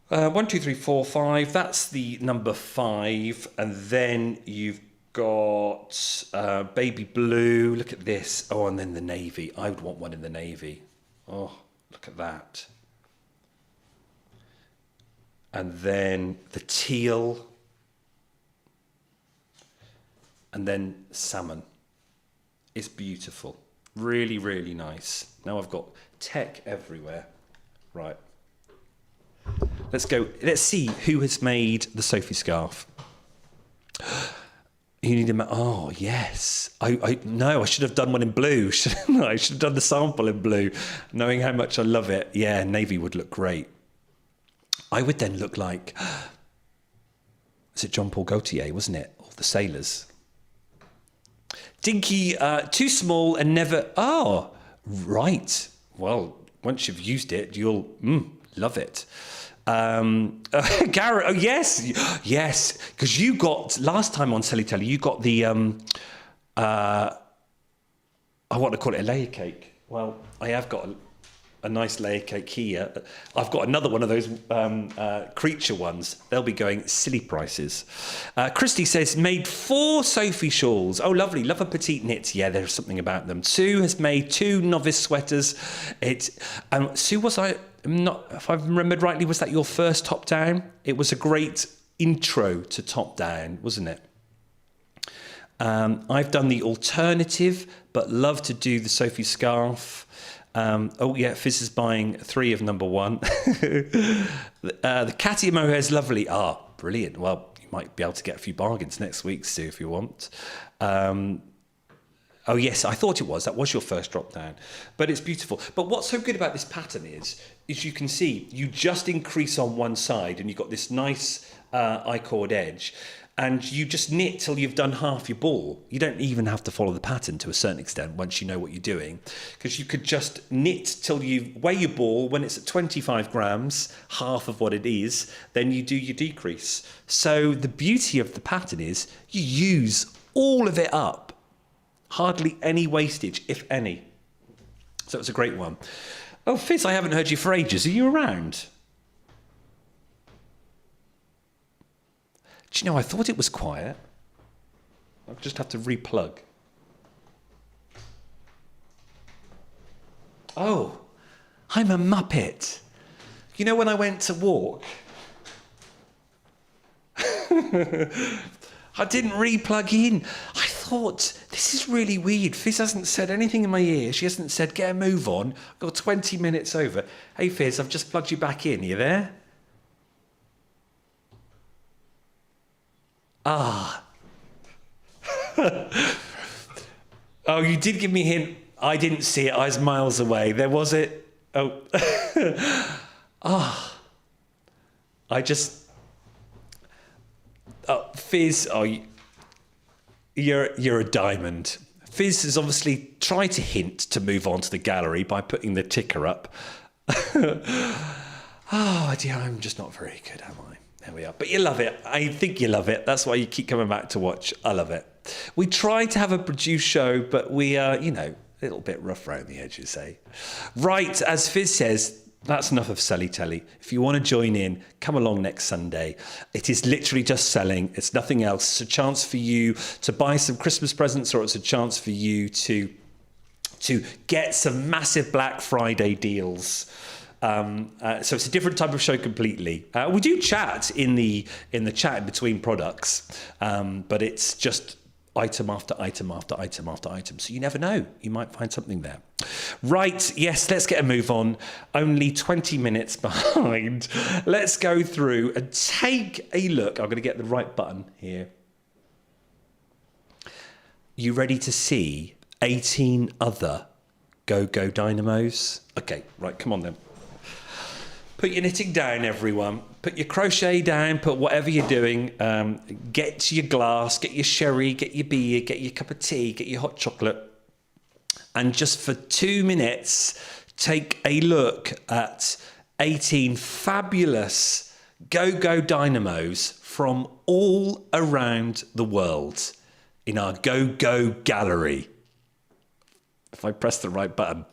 1, 2, 3, 4, 5. That's the number 5. And then you've got baby blue. Look at this. Oh, and then the navy. I would want one in the navy. Oh, look at that. And then the teal. And then salmon. It's beautiful. Really, really nice. Now I've got tech everywhere. Right. Let's go. Let's see who has made the Sophie scarf. You need a oh yes. I should have done one in blue. I should have done the sample in blue, knowing how much I love it. Yeah, navy would look great. I would then look like, was it John Paul Gaultier, wasn't it? All the sailors. Dinky, too small and never. Oh, right. Well, once you've used it, you'll love it. Garrett, oh yes, because you got last time on Selly Telly, you got the I want to call it a layer cake. Well, I have got a nice layer cake here. I've got another one of those creature ones. They'll be going silly prices. Christy says, made 4 Sophie shawls. Oh, lovely. Love a petite knit. Yeah, there's something about them. Sue has made 2 novice sweaters. Sue, if I've remembered rightly, was that your first top down? It was a great intro to top down, wasn't it? I've done the alternative, but love to do the Sophie scarf. Oh yeah, Fizz is buying 3 of number 1. The Katia mohair is lovely. Ah, brilliant. Well, you might be able to get a few bargains next week, Sue, if you want. Oh yes, I thought it was. That was your first drop down. But it's beautiful. But what's so good about this pattern is you can see, you just increase on one side and you've got this nice I-cord edge. And you just knit till you've done half your ball. You don't even have to follow the pattern to a certain extent once you know what you're doing. Because you could just knit till you weigh your ball. When it's at 25 grams, half of what it is, then you do your decrease. So the beauty of the pattern is you use all of it up. Hardly any wastage, if any. So it's a great one. Oh, Fizz, I haven't heard you for ages. Are you around? Do you know, I thought it was quiet. I'll just have to replug. Oh, I'm a muppet. You know when I went to walk, I didn't re-plug in. I thought, this is really weird. Fizz hasn't said anything in my ear. She hasn't said, get a move on. I've got 20 minutes over. Hey, Fizz, I've just plugged you back in. Are you there? Ah. Oh, you did give me a hint. I didn't see it. I was miles away. There was it. Oh. Ah. I just... Fizz, you're a diamond. Fizz has obviously tried to hint to move on to the gallery by putting the ticker up. Oh dear, I'm just not very good, am I? There we are. But you love it. I think you love it. That's why you keep coming back to watch. I love it. We try to have a produced show, but we are, a little bit rough around the edges, eh? Right, as Fizz says, that's enough of Selly Telly. If you want to join in, come along next Sunday. It is literally just selling. It's nothing else. It's a chance for you to buy some Christmas presents, or it's a chance for you to get some massive Black Friday deals. So it's a different type of show completely. We do chat in the chat in between products, but it's just item after item after item after item. So you never know. You might find something there. Right, yes, let's get a move on. Only 20 minutes behind. Let's go through and take a look. I'm going to get the right button here. You ready to see 18 other Go Go Dynamos? Okay, right, come on then. Put your knitting down, everyone. Put your crochet down, put whatever you're doing. Get your glass, get your sherry, get your beer, get your cup of tea, get your hot chocolate. And just for 2 minutes, take a look at 18 fabulous Go Go Dynamos from all around the world in our Go Go Gallery. If I press the right button.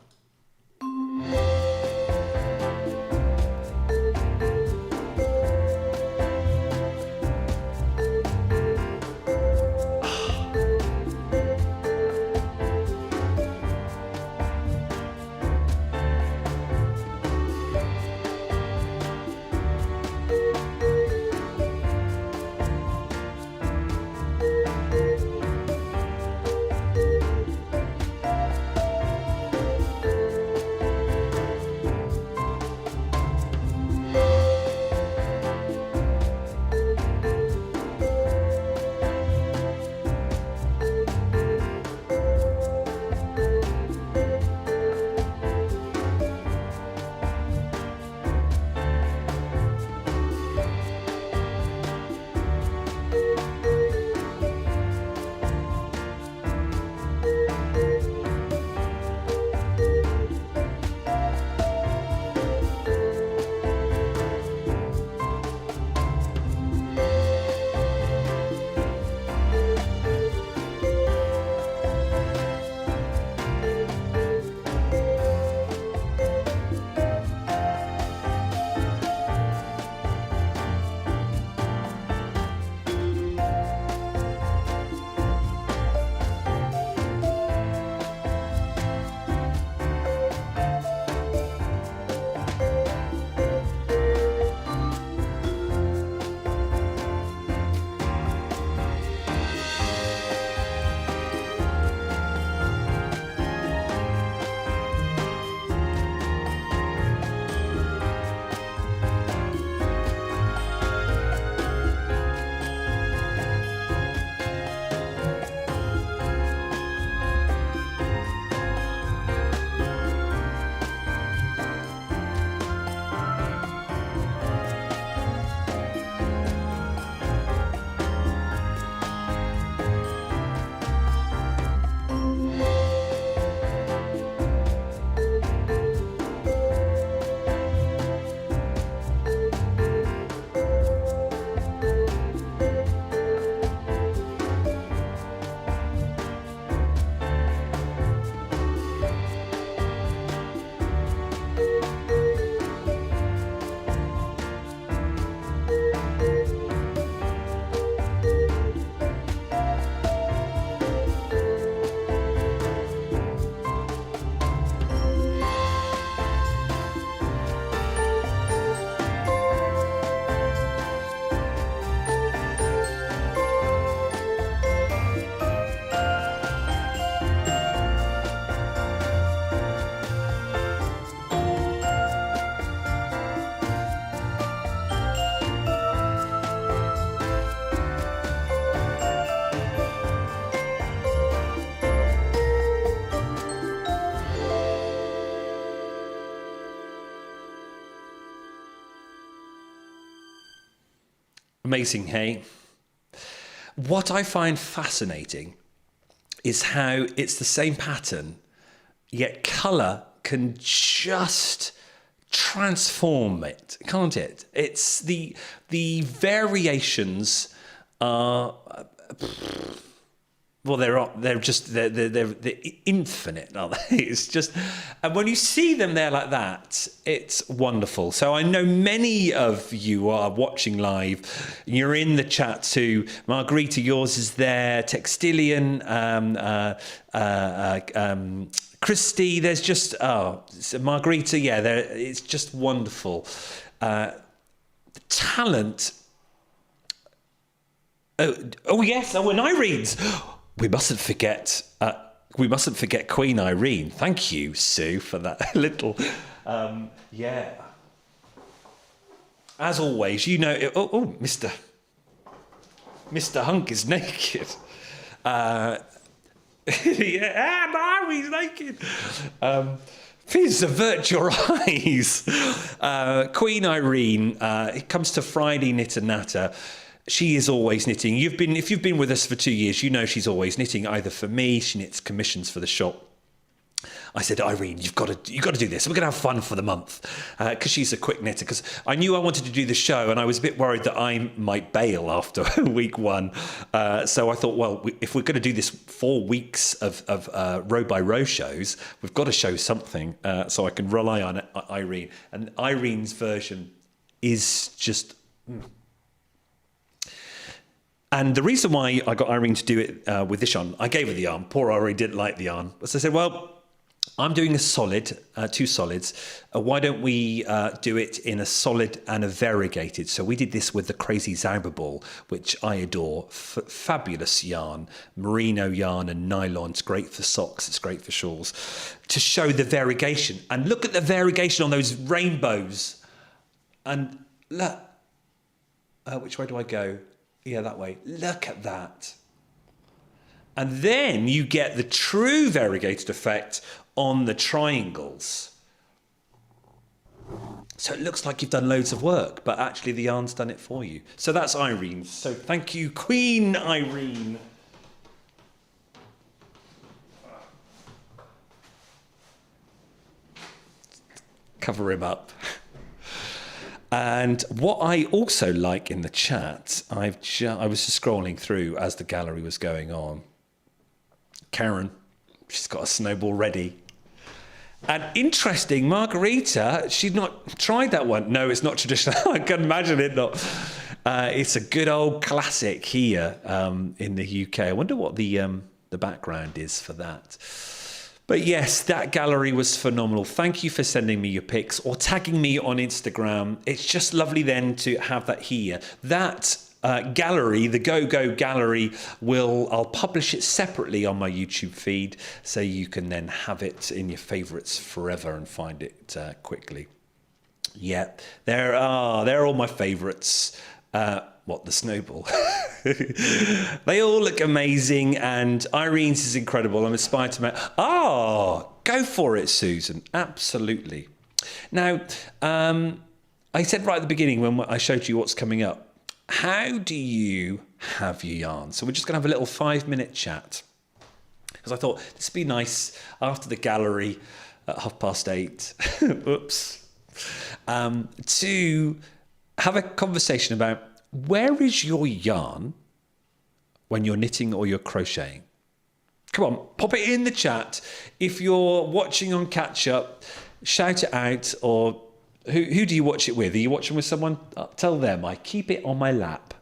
Amazing, hey? What I find fascinating is how it's the same pattern, yet colour can just transform it, can't it? It's the variations are well, they're infinite, aren't they? It's just, and when you see them there like that, it's wonderful. So I know many of you are watching live. You're in the chat too. Margarita, yours is there. Textilian, Christy, there's just Margarita. Yeah, it's just wonderful. The talent. Oh yes, and Irene's. We mustn't forget Queen Irene. Thank you, Sue, for that little. Yeah. As always, you know. Mr. Hunk is naked. Yeah, no, he's naked. Please avert your eyes. Queen Irene. It comes to Friday Knit and Natter. She is always knitting. If you've been with us for 2 years, you know she's always knitting. Either for me, she knits commissions for the shop. I said, Irene, you've got to do this. We're going to have fun for the month, because she's a quick knitter. Because I knew I wanted to do the show, and I was a bit worried that I might bail after week one. So I thought, well, if we're going to do this 4 weeks of row by row shows, we've got to show something, so I can rely on Irene. And Irene's version is just. And the reason why I got Irene to do it with this yarn, I gave her the yarn. Poor Irene didn't like the yarn. So I said, well, I'm doing a solid, 2 solids. Why don't we do it in a solid and a variegated? So we did this with the Crazy Zauber Ball, which I adore. Fabulous yarn, merino yarn and nylon. It's great for socks. It's great for shawls. To show the variegation. And look at the variegation on those rainbows. And look, which way do I go? Yeah, that way. Look at that. And then you get the true variegated effect on the triangles. So it looks like you've done loads of work, but actually the yarn's done it for you. So that's Irene. So thank you, Queen Irene. Cover him up. And what I also like in the chat, I was just scrolling through as the gallery was going on. Karen, she's got a snowball ready. And interesting, Margarita, she'd not tried that one. No, it's not traditional. I can imagine it not. It's a good old classic here in the UK. I wonder what the background is for that. But yes, that gallery was phenomenal. Thank you for sending me your pics or tagging me on Instagram. It's just lovely then to have that here. That gallery, the Go Go Gallery, I'll publish it separately on my YouTube feed, so you can then have it in your favourites forever and find it quickly. Yeah, they're all my favourites. What, the snowball? They all look amazing, and Irene's is incredible. I'm inspired to make. Oh, go for it, Susan. Absolutely. Now, I said right at the beginning when I showed you what's coming up, how do you have your yarn? So we're just going to have a little 5-minute chat, because I thought this would be nice after the gallery at 8:30. Oops. To have a conversation about where is your yarn when you're knitting or you're crocheting. Come on, pop it in the chat. If you're watching on catch up, shout it out. Or who do you watch it with? Are you watching with someone? Tell them I keep it on my lap.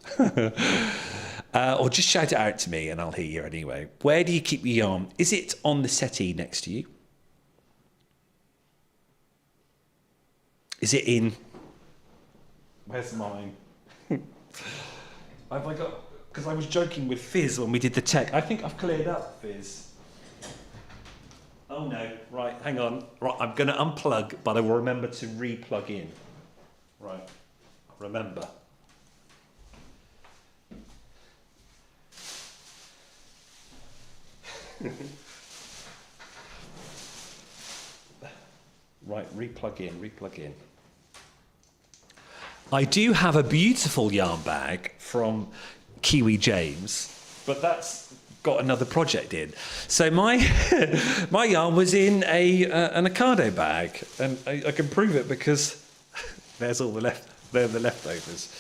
Or just shout it out to me and I'll hear you anyway. Where do you keep your yarn? Is it on the settee next to you? Is it in? Where's mine? Have I got? Because I was joking with Fizz when we did the tech. I think I've cleared up, Fizz. Oh no! Right, hang on. Right, I'm going to unplug, but I will remember to re-plug in. Right, remember. Right, re-plug in. I do have a beautiful yarn bag from Kiwi James, but that's got another project in. So my my yarn was in an Ocado bag, and I can prove it because there's all the leftovers.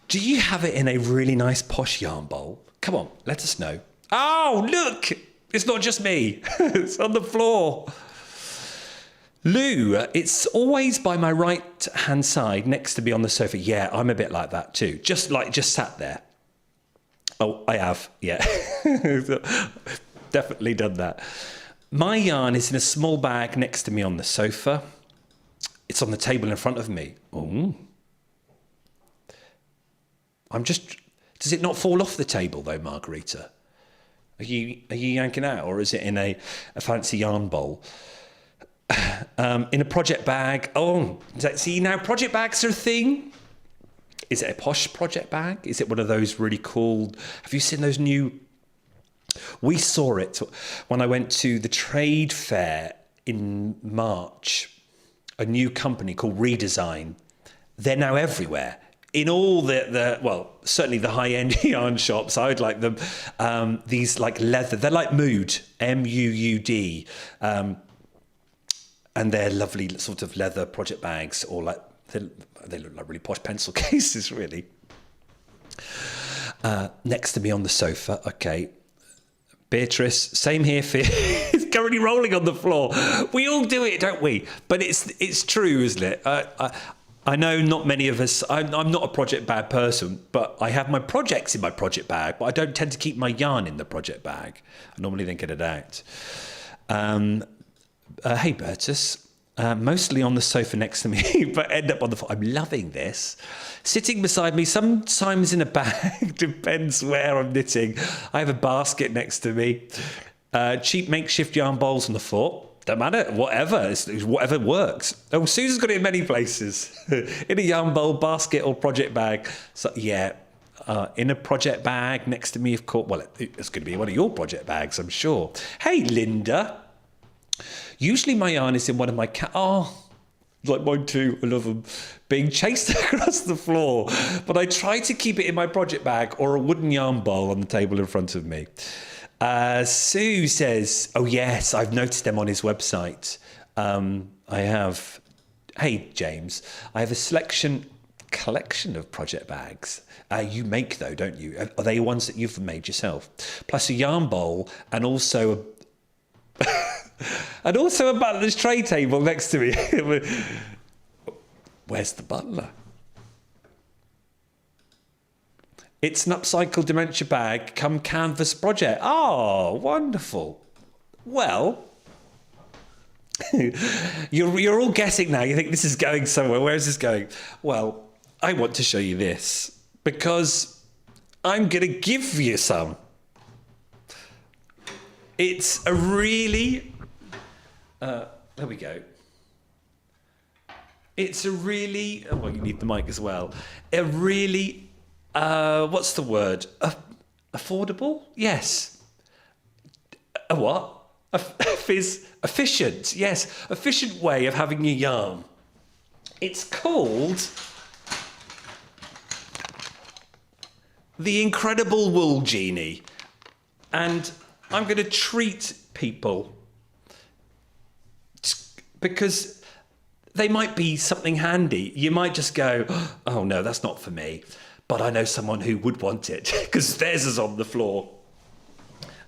Do you have it in a really nice posh yarn bowl? Come on, let us know. Oh, look! It's not just me. It's on the floor. Lou, it's always by my right-hand side next to me on the sofa. Yeah, I'm a bit like that too. Just sat there. Oh, I have, yeah. Definitely done that. My yarn is in a small bag next to me on the sofa. It's on the table in front of me. Oh. Does it not fall off the table though, Margarita? Are you yanking out, or is it in a fancy yarn bowl? In a project bag. Oh, see, now project bags are a thing. Is it a posh project bag? Is it one of those really cool? Have you seen those new? We saw it when I went to the trade fair in March. A new company called Redesign. They're now everywhere. In all well, certainly the high-end yarn shops, I would like them. These like leather, they're like Mood, M-U-U-D. And they're lovely sort of leather project bags, or like, they look like really posh pencil cases, really. Next to me on the sofa, okay. Beatrice, same here, it's currently rolling on the floor. We all do it, don't we? But it's true, isn't it? I know not many of us, I'm not a project bag person, but I have my projects in my project bag, but I don't tend to keep my yarn in the project bag. I normally then get it out. Hey, Bertus, mostly on the sofa next to me, but end up on the floor. I'm loving this. Sitting beside me, sometimes in a bag, depends where I'm knitting. I have a basket next to me. Cheap makeshift yarn bowls on the floor. Don't matter, whatever. It's whatever works. Oh, Susan's got it in many places. In a yarn bowl, basket, or project bag. So, yeah, in a project bag next to me, of course. Well, it's going to be one of your project bags, I'm sure. Hey, Linda. Usually my yarn is in one of my like mine too, I love them, being chased across the floor. But I try to keep it in my project bag or a wooden yarn bowl on the table in front of me. Sue says, oh yes, I've noticed them on his website. I have, hey James, I have a collection of project bags. You make though, don't you? Are they ones that you've made yourself? Plus a yarn bowl and also and also a butler's tray table next to me. Where's the butler? It's an upcycled dementia bag, come canvas project. Oh, wonderful. Well, you're all guessing now. You think this is going somewhere. Where is this going? Well, I want to show you this because I'm going to give you some. It's a really... there we go. It's a really... Oh, well, you need the mic as well. A really... what's the word? Affordable? Yes. A what? Efficient. Yes. Efficient way of having your yarn. It's called the Incredible Wool Jeanie. And I'm going to treat people because they might be something handy. You might just go, oh no, that's not for me. But I know someone who would want it because theirs is on the floor.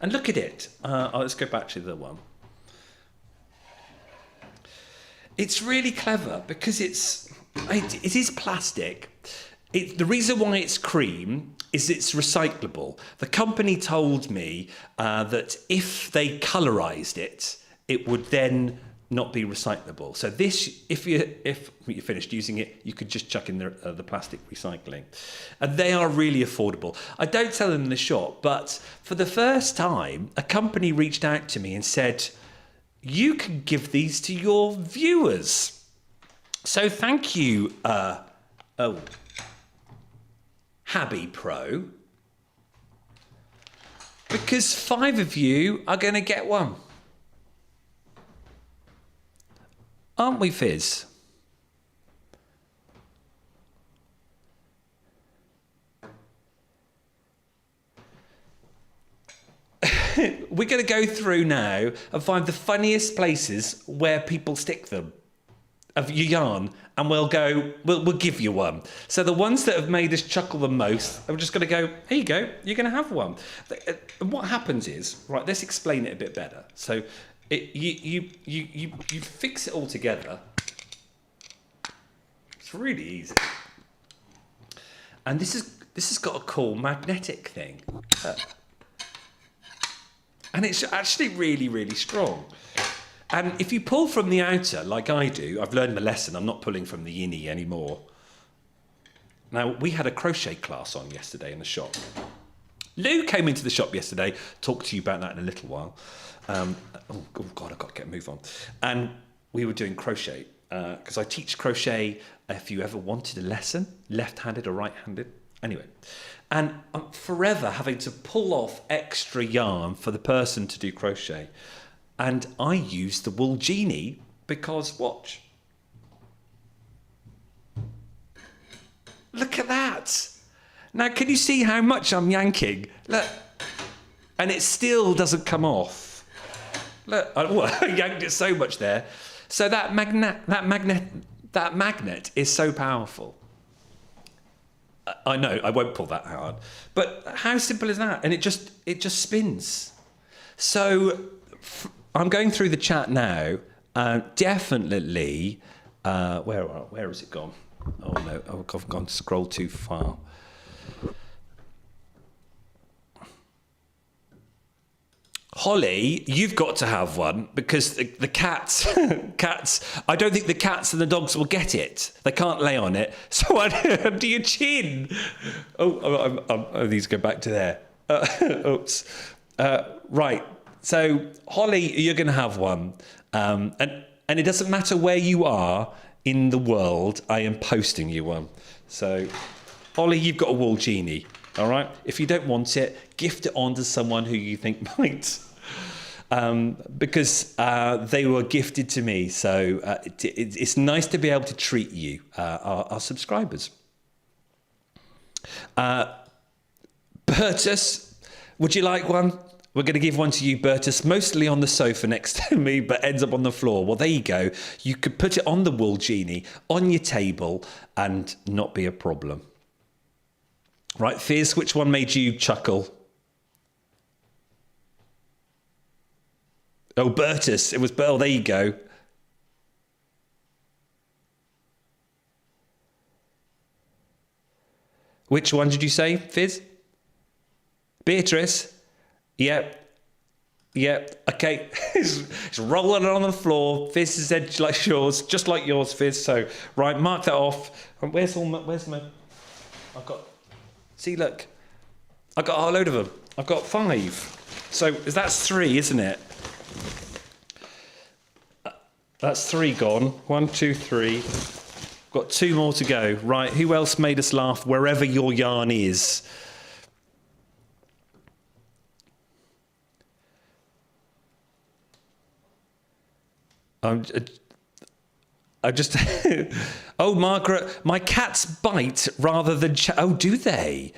And look at it. Let's go back to the one. It's really clever because it is plastic. The reason why it's cream is it's recyclable. The company told me that if they colorized it, it would then not be recyclable. So this, if you're finished using it, you could just chuck in the plastic recycling. And they are really affordable. I don't sell them in the shop, but for the first time, a company reached out to me and said, you can give these to your viewers. So thank you, Habby Pro, because 5 of you are going to get one. Aren't we, Fizz? we're going to go through now and find the funniest places where people stick them of your yarn, and we'll give you one. So the ones that have made us chuckle the most, I'm just going to go, here you go, you're going to have one. And what happens is, right, let's explain it a bit better. So you fix it all together. It's really easy. And this has got a cool magnetic thing. And it's actually really, really strong. And if you pull from the outer, like I do, I've learned the lesson, I'm not pulling from the innie anymore. Now, we had a crochet class on yesterday in the shop. Lou came into the shop yesterday, talk to you about that in a little while. Oh God, I've got to get a move on. And we were doing crochet, because I teach crochet if you ever wanted a lesson, left-handed or right-handed. Anyway, and I'm forever having to pull off extra yarn for the person to do crochet. And I use the Wool Jeanie because, watch. Look at that. Now, can you see how much I'm yanking? Look. And it still doesn't come off. Look, I yanked it so much there. So that magnet is so powerful. I know, I won't pull that hard. But how simple is that? And it just spins. So I'm going through the chat now. Definitely, where has it gone? Oh no, I've gone to scroll too far. Holly, you've got to have one because the cats, I don't think the cats and the dogs will get it. They can't lay on it. So under your chin. I need to go back to there. Oops. Right. So, Holly, you're going to have one. And it doesn't matter where you are in the world, I am posting you one. So, Holly, you've got a Wool Jeanie, all right? If you don't want it, gift it on to someone who you think might. Because they were gifted to me. So, it's nice to be able to treat you, our subscribers. Bertus, would you like one? We're going to give one to you, Bertus, mostly on the sofa next to me, but ends up on the floor. Well, there you go. You could put it on the Wool Jeanie, on your table, and not be a problem. Right, Fizz, which one made you chuckle? Oh, Bertus. It was, oh, there you go. Which one did you say, Fizz? Beatrice? Yep. Okay. It's rolling on the floor. Fizz is edge like yours, just like yours, Fizz. So, right, mark that off. Where's my? I've got. See, look. I've got a whole load of them. I've got 5. So that's 3, isn't it? That's 3 gone. 1, 2, 3. Got 2 more to go. Right. Who else made us laugh? Wherever your yarn is. I just. Oh, Margaret, my cats bite rather than. Oh, do they?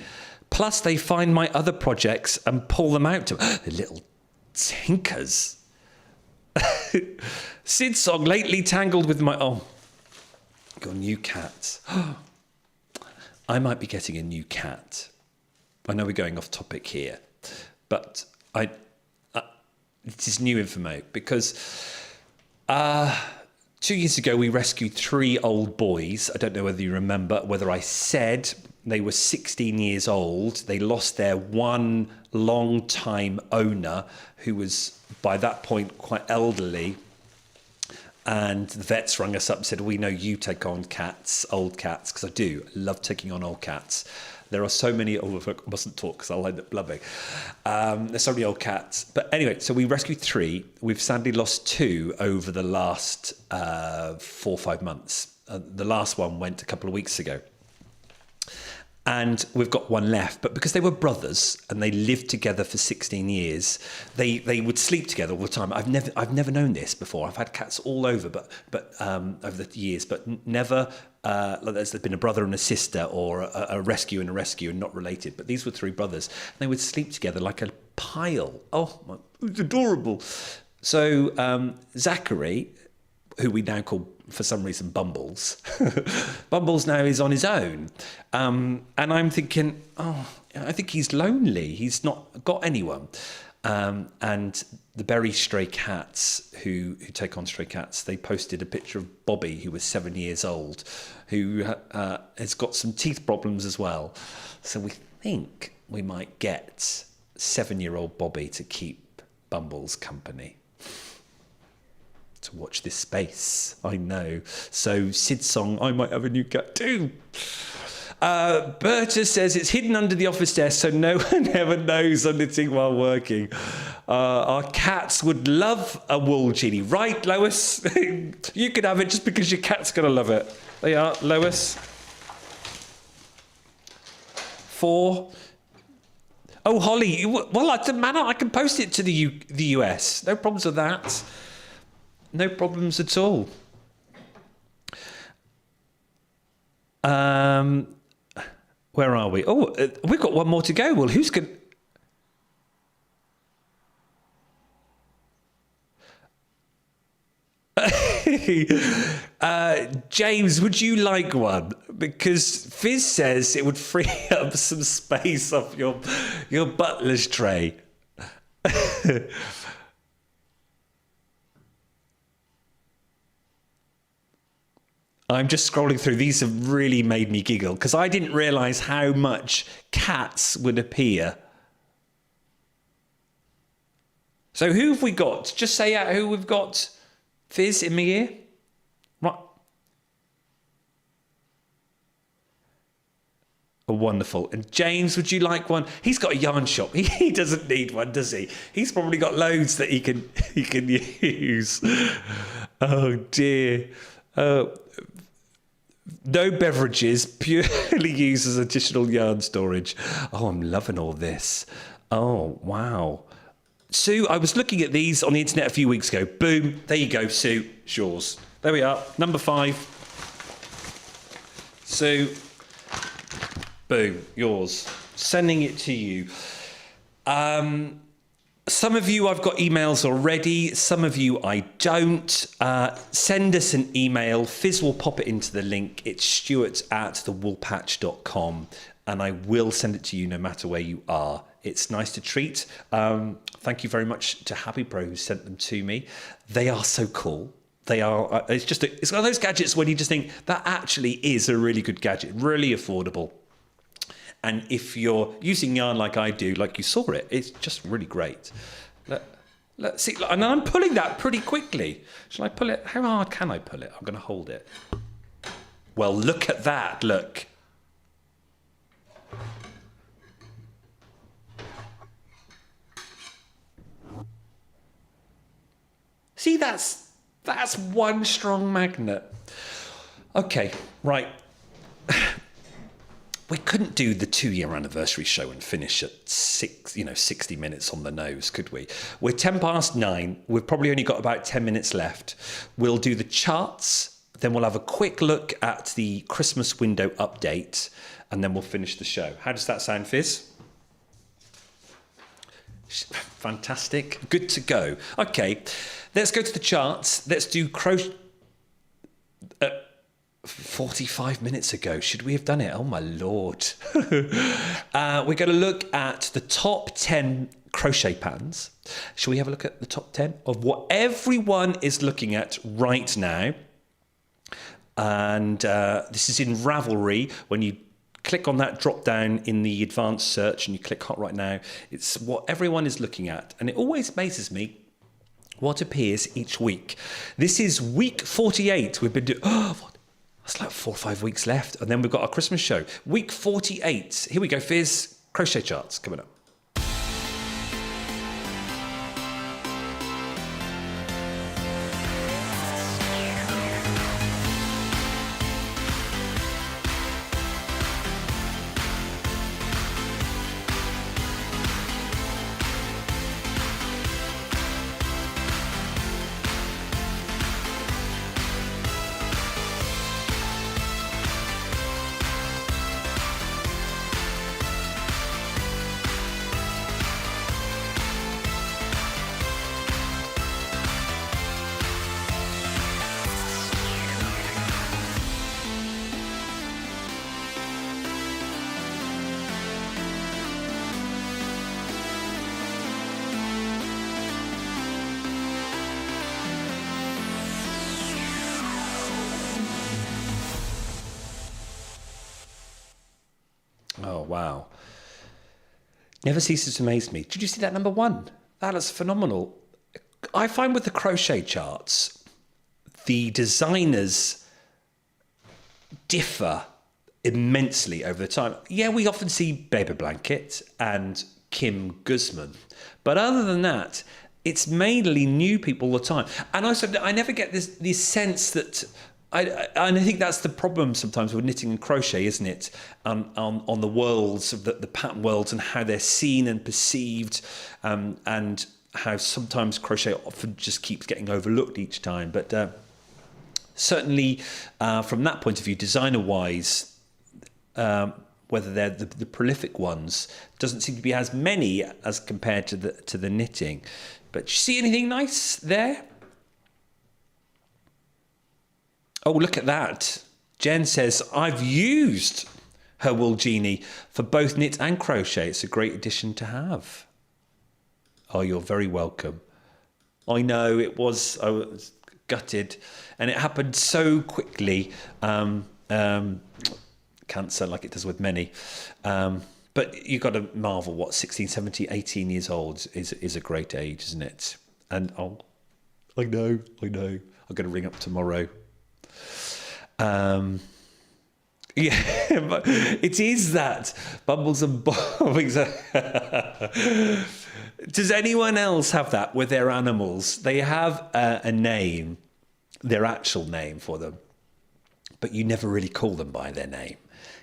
Plus, they find my other projects and pull them out to. The little tinkers. Sid song lately tangled with my. Oh, got a new cat. I might be getting a new cat. I know we're going off topic here, but it is new info because. 2 years ago, we rescued 3 old boys. I don't know whether you remember, whether I said they were 16 years old. They lost their one long-time owner, who was, by that point, quite elderly. And the vets rang us up and said, we know you take on cats, old cats, because I do love taking on old cats. There are so many, I mustn't talk because I'll end up blubbing. There's so many old cats. But anyway, so we rescued 3. We've sadly lost 2 over the last 4 or 5 months. The last one went a couple of weeks ago. And we've got one left, but because they were brothers and they lived together for 16 years, they would sleep together all the time. I've never known this before. I've had cats all over, but over the years, but never like there's been a brother and a sister, or a rescue and a rescue, and not related. But these were three brothers, and they would sleep together like a pile. Oh, it was adorable. So Zachary, who we now call, for some reason, Bumbles. Bumbles now is on his own. And I'm thinking, I think he's lonely. He's not got anyone. And the Berry Stray Cats, who take on stray cats, they posted a picture of Bobby, who was 7 years old, who has got some teeth problems as well. So we think we might get 7-year-old Bobby to keep Bumbles company. To watch this space, I know. So Sid's song, I might have a new cat too. Berta says it's hidden under the office desk, so no one ever knows I'm knitting while working. Our cats would love a Wool Jeanie, right, Lois? You can have it just because your cat's gonna love it. There you are, Lois. 4. Oh, Holly. Well, I can post it to the US. No problems with that. No problems at all. Where are we? Oh, we've got one more to go. Well, who's going James, would you like one? Because Fizz says it would free up some space off your butler's tray. I'm just scrolling through. These have really made me giggle because I didn't realise how much cats would appear. So who have we got? Just say out who we've got. Fizz in my ear. Right. Oh, wonderful. And James, would you like one? He's got a yarn shop. He doesn't need one, does he? He's probably got loads that he can use. Oh dear. No beverages, purely used as additional yarn storage. Oh, I'm loving all this. Oh, wow. Sue, I was looking at these on the internet a few weeks ago. Boom. There you go, Sue. It's yours. There we are. Number 5. Sue. Boom. Yours. Sending it to you. Some of you I've got emails already. Some of you I don't. Send us an email. Fizz will pop it into the link. It's stuart@thewoolpatch.com. And I will send it to you no matter where you are. It's nice to treat. Thank you very much to Happy Pro who sent them to me. They are so cool. They are. It's one of those gadgets when you just think that actually is a really good gadget, really affordable. And if you're using yarn like I do, like you saw it, it's just really great. Let's see. And I'm pulling that pretty quickly. Shall I pull it? How hard can I pull it? I'm going to hold it. Well, look at that. Look. See, that's one strong magnet. Okay, right. We couldn't do the 2-year anniversary show and finish at 60 minutes on the nose, could we? We're 9:10. We've probably only got about 10 minutes left. We'll do the charts, then we'll have a quick look at the Christmas window update, and then we'll finish the show. How does that sound, Fizz? Fantastic. Good to go. Okay, let's go to the charts. Let's do crochet. 45 minutes ago. Should we have done it? Oh, my Lord. We're going to look at the top 10 crochet patterns. Shall we have a look at the top 10 of what everyone is looking at right now? And this is in Ravelry. When you click on that drop down in the advanced search and you click hot right now, it's what everyone is looking at. And it always amazes me what appears each week. This is week 48. We've been doing... That's like 4 or 5 weeks left. And then we've got our Christmas show. Week 48. Here we go, Fizz. Crochet charts coming up. wow. Never ceases to amaze me. Did you see that number 1? That is phenomenal. I find with the crochet charts, the designers differ immensely over the time. Yeah, we often see Baby Blanket and Kim Guzman. But other than that, it's mainly new people all the time. And also, I never get this sense that... I think that's the problem sometimes with knitting and crochet, isn't it? On the worlds of the pattern worlds and how they're seen and perceived, and how sometimes crochet often just keeps getting overlooked each time. But certainly, from that point of view, designer-wise, whether they're the prolific ones, doesn't seem to be as many as compared to the knitting. But do you see anything nice there? Oh, look at that. Jen says, I've used her Wool Jeanie for both knit and crochet. It's a great addition to have. Oh, you're very welcome. I know I was gutted, and it happened so quickly. Cancer, like it does with many. But you've got to marvel what 16, 17, 18 years old is a great age, isn't it? And I know. I'm going to ring up tomorrow. Yeah, but it is that Bumbles and Bobbings. Does anyone else have that with their animals? They have a name, their actual name for them, but you never really call them by their name.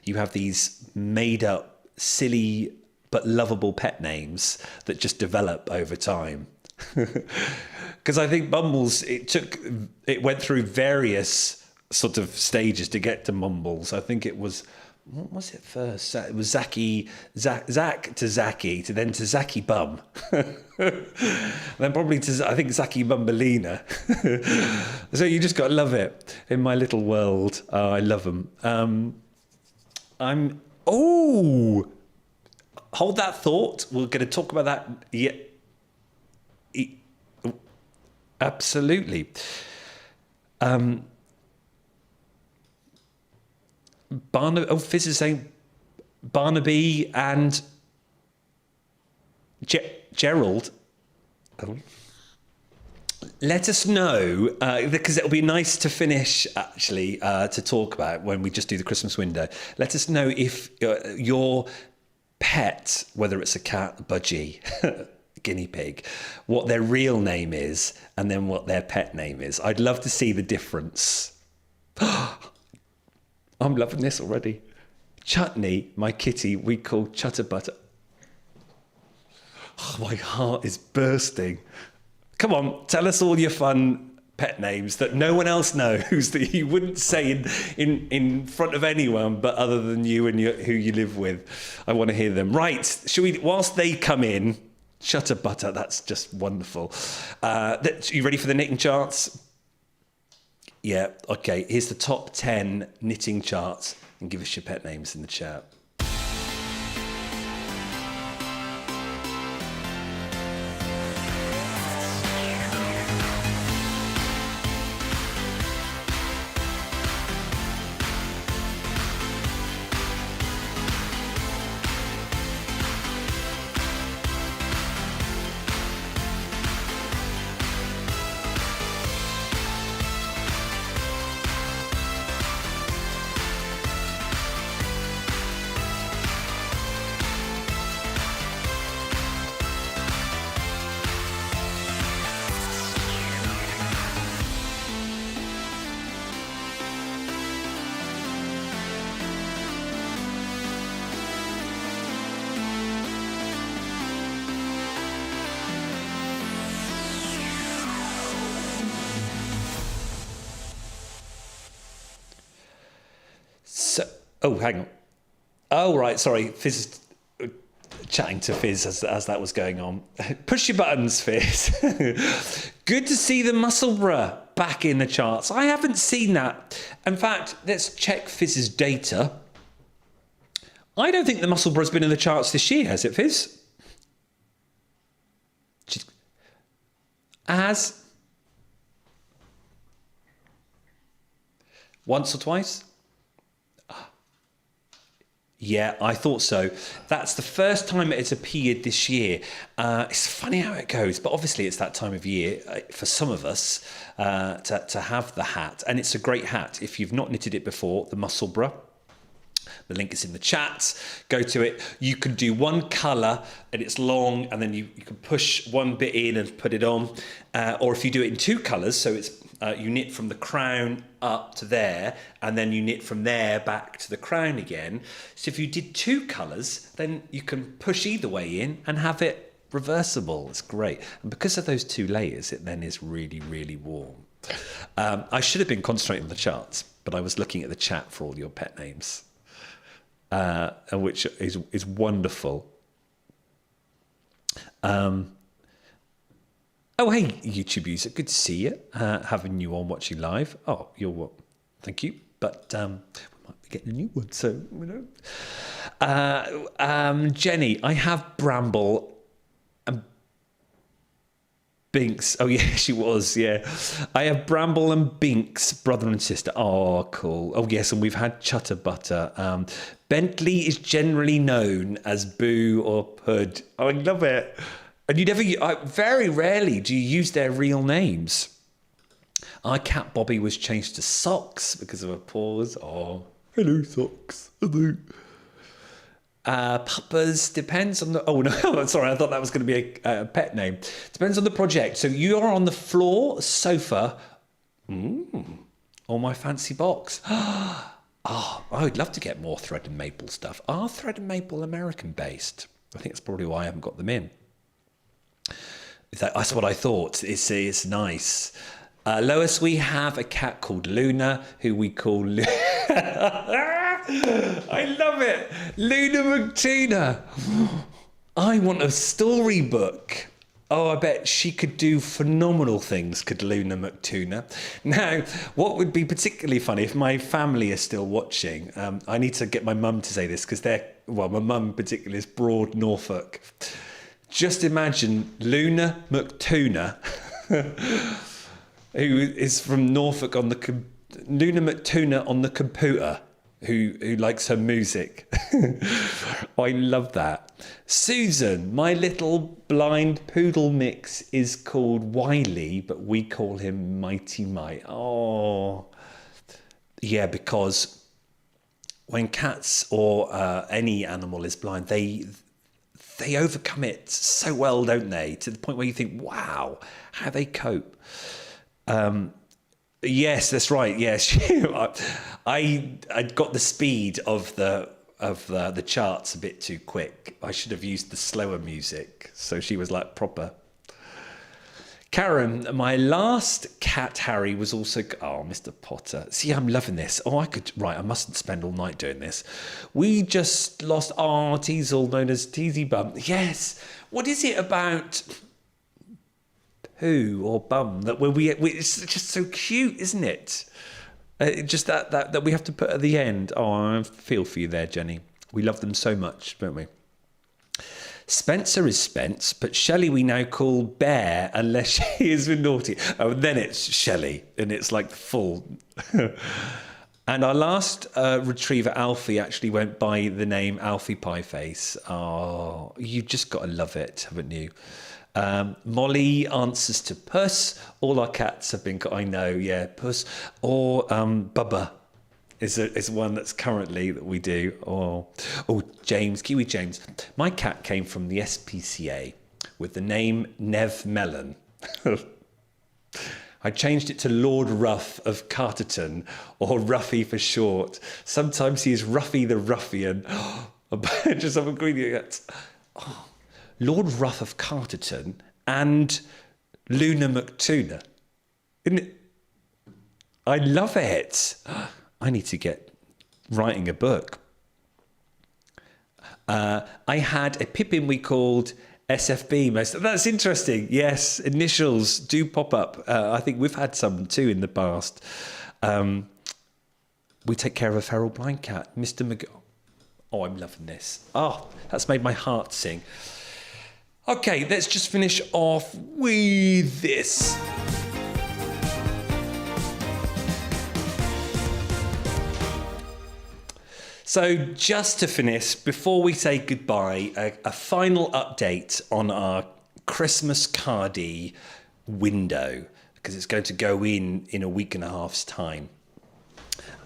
You have these made up, silly but lovable pet names that just develop over time. Because I think Bumbles, it went through various sort of stages to get to Mumbles. I think it was, what was it first? It was Zach to Zacky, then to Zacky Bum. Then probably to, I think, Zacky Bumbelina. So you just got to love it. In my little world, I love them. Hold that thought. We're going to talk about that. Yeah, absolutely. Fizz is saying Barnaby and Gerald. Let us know, because it'll be nice to finish, actually, to talk about when we just do the Christmas window. Let us know if your pet, whether it's a cat, a budgie, guinea pig, what their real name is, and then what their pet name is. I'd love to see the difference. I'm loving this already. Chutney, my kitty, we call Chutter Butter. Oh, my heart is bursting. Come on, tell us all your fun pet names that no one else knows, that you wouldn't say in front of anyone but other than you and who you live with. I want to hear them. Right, shall we, whilst they come in, Chutter Butter, that's just wonderful. You ready for the knitting charts? Yeah, okay, here's the top 10 knitting charts, and give us your pet names in the chat. Oh, hang on. Oh, right, sorry. Fizz, chatting to Fizz as that was going on. Push your buttons, Fizz. Good to see the Musselburgh back in the charts. I haven't seen that. In fact, let's check Fizz's data. I don't think the Musselburgh's been in the charts this year, has it, Fizz? Has? Once or twice? Yeah, I thought so. That's the first time it's appeared this year. It's funny how it goes, but obviously it's that time of year for some of us to have the hat. And it's a great hat. If you've not knitted it before, the Musselburgh. The link is in the chat. Go to it. You can do one colour and it's long, and then you can push one bit in and put it on. Or if you do it in two colours, so it's you knit from the crown up to there, and then you knit from there back to the crown again. So if you did two colours, then you can push either way in and have it reversible. It's great. And because of those two layers, it then is really, really warm. I should have been concentrating on the charts, but I was looking at the chat for all your pet names. Which is wonderful. Oh, hey, YouTube user, good to see you. Having you on watching live. Oh, you're what? Thank you. But we might be getting a new one, so you know. Jenny, I have Bramble and Binks. Oh yeah, she was. Yeah, I have Bramble and Binks, brother and sister. Oh, cool. Oh yes, and we've had Chutter Butter. Bentley is generally known as Boo or Pud. Oh, I love it. And you never, very rarely do you use their real names. Our cat Bobby was changed to Socks because of her paws. Oh, hello Socks. Hello. Puppas depends on the. Oh no, sorry, I thought that was going to be a pet name. Depends on the project. So you are on the floor, sofa, or my fancy box. Oh, I would love to get more Thread and Maple stuff. Are Thread and Maple American based? I think that's probably why I haven't got them in. That's what I thought. It's nice. Lois, we have a cat called Luna, who we call I love it. Luna McTuna. I want a storybook. Oh, I bet she could do phenomenal things, could Luna McTuna. Now, what would be particularly funny, if my family is still watching, I need to get my mum to say this, because my mum particularly is Broad Norfolk. Just imagine Luna McTuna, who is from Norfolk Luna McTuna on the computer, who likes her music. I love that. Susan, my little blind poodle mix is called Wiley, but we call him Mighty Mite. Oh, yeah, because when cats or any animal is blind, they overcome it so well, don't they? To the point where you think, wow, how they cope. Yes, that's right. Yes, I got the speed of the charts a bit too quick. I should have used the slower music. So she was like proper. Karen, my last cat Harry was also. Oh, Mr. Potter. See, I'm loving this. Oh, I mustn't spend all night doing this. We just lost our Teasel, known as Teasy Bum. Yes. What is it about poo or bum that it's just so cute, isn't it? Just that we have to put at the end. Oh, I feel for you there, Jenny. We love them so much, don't we? Spencer is Spence, but Shelley we now call Bear unless she is naughty. Oh, then it's Shelley, and it's like full. And our last retriever, Alfie, actually went by the name Alfie Pieface. Oh, you've just got to love it, haven't you? Molly answers to Puss. All our cats have been. I know, yeah, Puss or Bubba. Is one that's currently that we do. Oh, James, Kiwi James. My cat came from the SPCA with the name Nev Mellon. I changed it to Lord Ruff of Carterton, or Ruffy for short. Sometimes he is Ruffy the Ruffian. Just have a greedy. Oh, Lord Ruff of Carterton and Luna McTuna. Isn't it? I love it. I need to get writing a book. I had a Pippin we called SFB. That's interesting. Yes, initials do pop up. I think we've had some too in the past. We take care of a feral blind cat, Mr. McGill. Oh, I'm loving this. Oh, that's made my heart sing. Okay, let's just finish off with this. So just to finish, before we say goodbye, a final update on our Christmas cardie window, because it's going to go in a week and a half's time.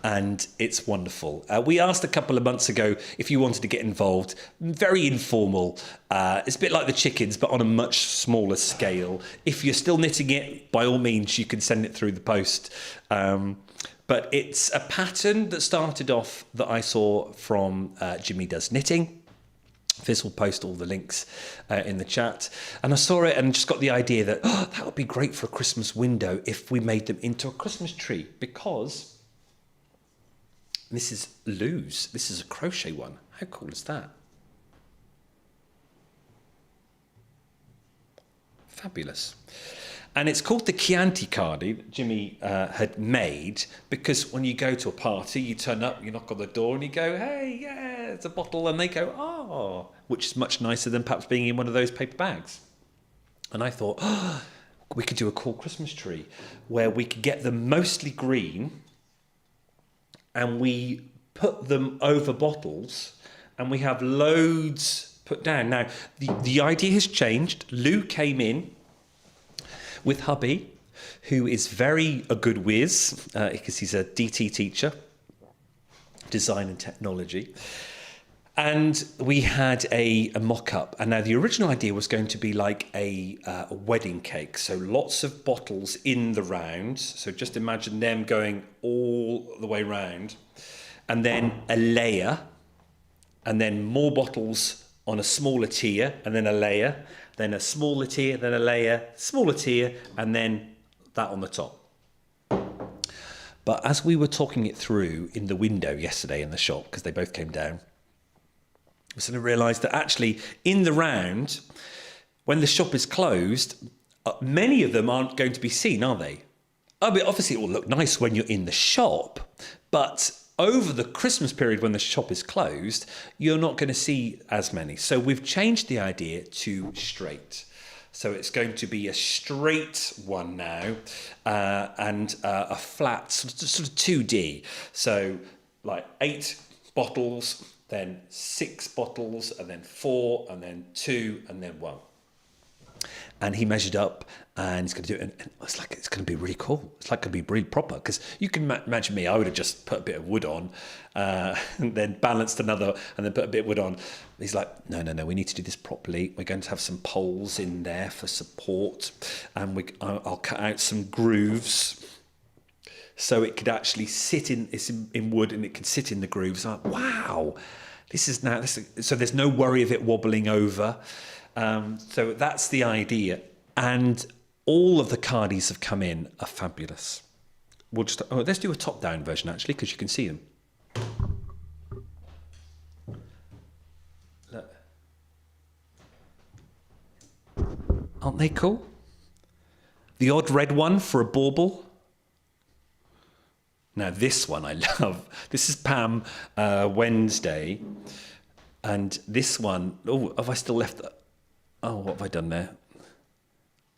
And it's wonderful. We asked a couple of months ago if you wanted to get involved. Very informal. It's a bit like the chickens, but on a much smaller scale. If you're still knitting it, by all means, you can send it through the post. But it's a pattern that started off that I saw from Jimmy Does Knitting. This will post all the links in the chat. And I saw it and just got the idea that that would be great for a Christmas window if we made them into a Christmas tree, because this is loose. This is a crochet one. How cool is that? Fabulous. And it's called the Chianti cardie that Jimmy had made, because when you go to a party, you turn up, you knock on the door and you go, hey, yeah, it's a bottle. And they go, oh, which is much nicer than perhaps being in one of those paper bags. And I thought, we could do a cool Christmas tree where we could get them mostly green and we put them over bottles and we have loads put down. Now, the idea has changed. Lou came in with hubby, who is a good whiz, because he's a DT teacher, design and technology. And we had a mock-up. And now the original idea was going to be like a wedding cake. So lots of bottles in the round. So just imagine them going all the way round. And then a layer. And then more bottles on a smaller tier. And then a layer. Then a smaller tier. Then a layer. Smaller tier. And then that on the top. But as we were talking it through in the window yesterday in the shop, because they both came down, we sort of realised that actually in the round, when the shop is closed, many of them aren't going to be seen, are they? I mean, obviously it will look nice when you're in the shop, but over the Christmas period when the shop is closed, you're not going to see as many. So we've changed the idea to straight. So it's going to be a straight one now, and a flat sort of 2D. So like 8 bottles, then 6 bottles, and then 4, and then 2, and then 1. And he measured up, and he's going to do it. And it's going to be really cool. It's like going to be really proper, because you can imagine me. I would have just put a bit of wood on, and then balanced another, and then put a bit of wood on. He's like, no, we need to do this properly. We're going to have some poles in there for support, and I'll cut out some grooves, so it could actually sit in wood, and it could sit in the grooves. I'm like, wow, so there's no worry of it wobbling over. So that's the idea. And all of the cardies have come in are fabulous. Let's do a top-down version, actually, because you can see them. Look. Aren't they cool? The odd red one for a bauble. Now, this one I love. This is Pam Wednesday. And this one, have I still left that? Oh, what have I done there?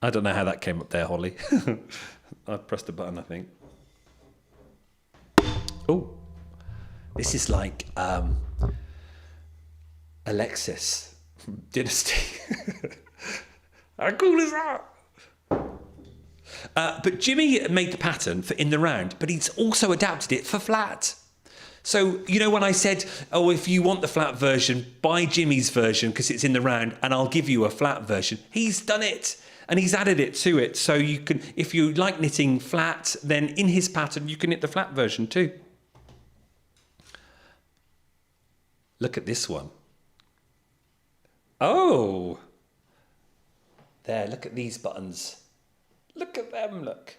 I don't know how that came up there, Holly. I pressed a button, I think. Oh, this is like Alexis from Dynasty. How cool is that? But Jimmy made the pattern for in the round, but he's also adapted it for flat. So, you know, when I said, if you want the flat version, buy Jimmy's version because it's in the round and I'll give you a flat version. He's done it and he's added it to it. So you can, if you like knitting flat, then in his pattern, you can knit the flat version too. Look at this one. Oh, there, look at these buttons. Look at them, look.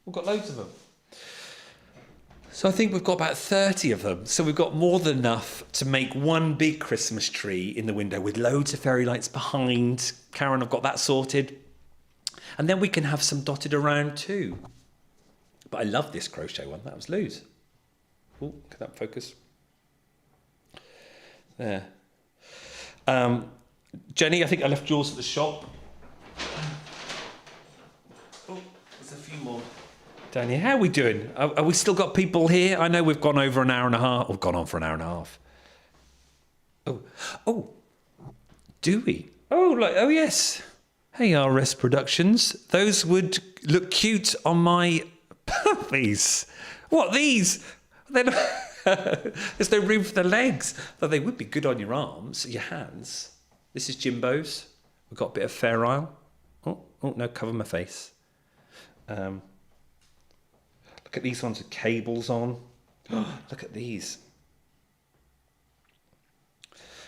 We've got loads of them. So I think we've got about 30 of them. So we've got more than enough to make one big Christmas tree in the window with loads of fairy lights behind. Karen, I've got that sorted. And then we can have some dotted around too. But I love this crochet one. That was Lou's. Oh, can that focus? There. Jenny, I think I left yours at the shop. Oh, there's a few more. down here. How are we doing? Are we still got people here? I know we've gone over an hour and a half. We've gone on for an hour and a half. Oh, do we? Oh yes. Hey, RS Productions. Those would look cute on my puppies. What, these? They're not there's no room for the legs. Though they would be good on your arms, your hands. This is Jimbo's. We've got a bit of Fair Isle. Oh, no, cover my face. Look at these ones with cables on. Look at these.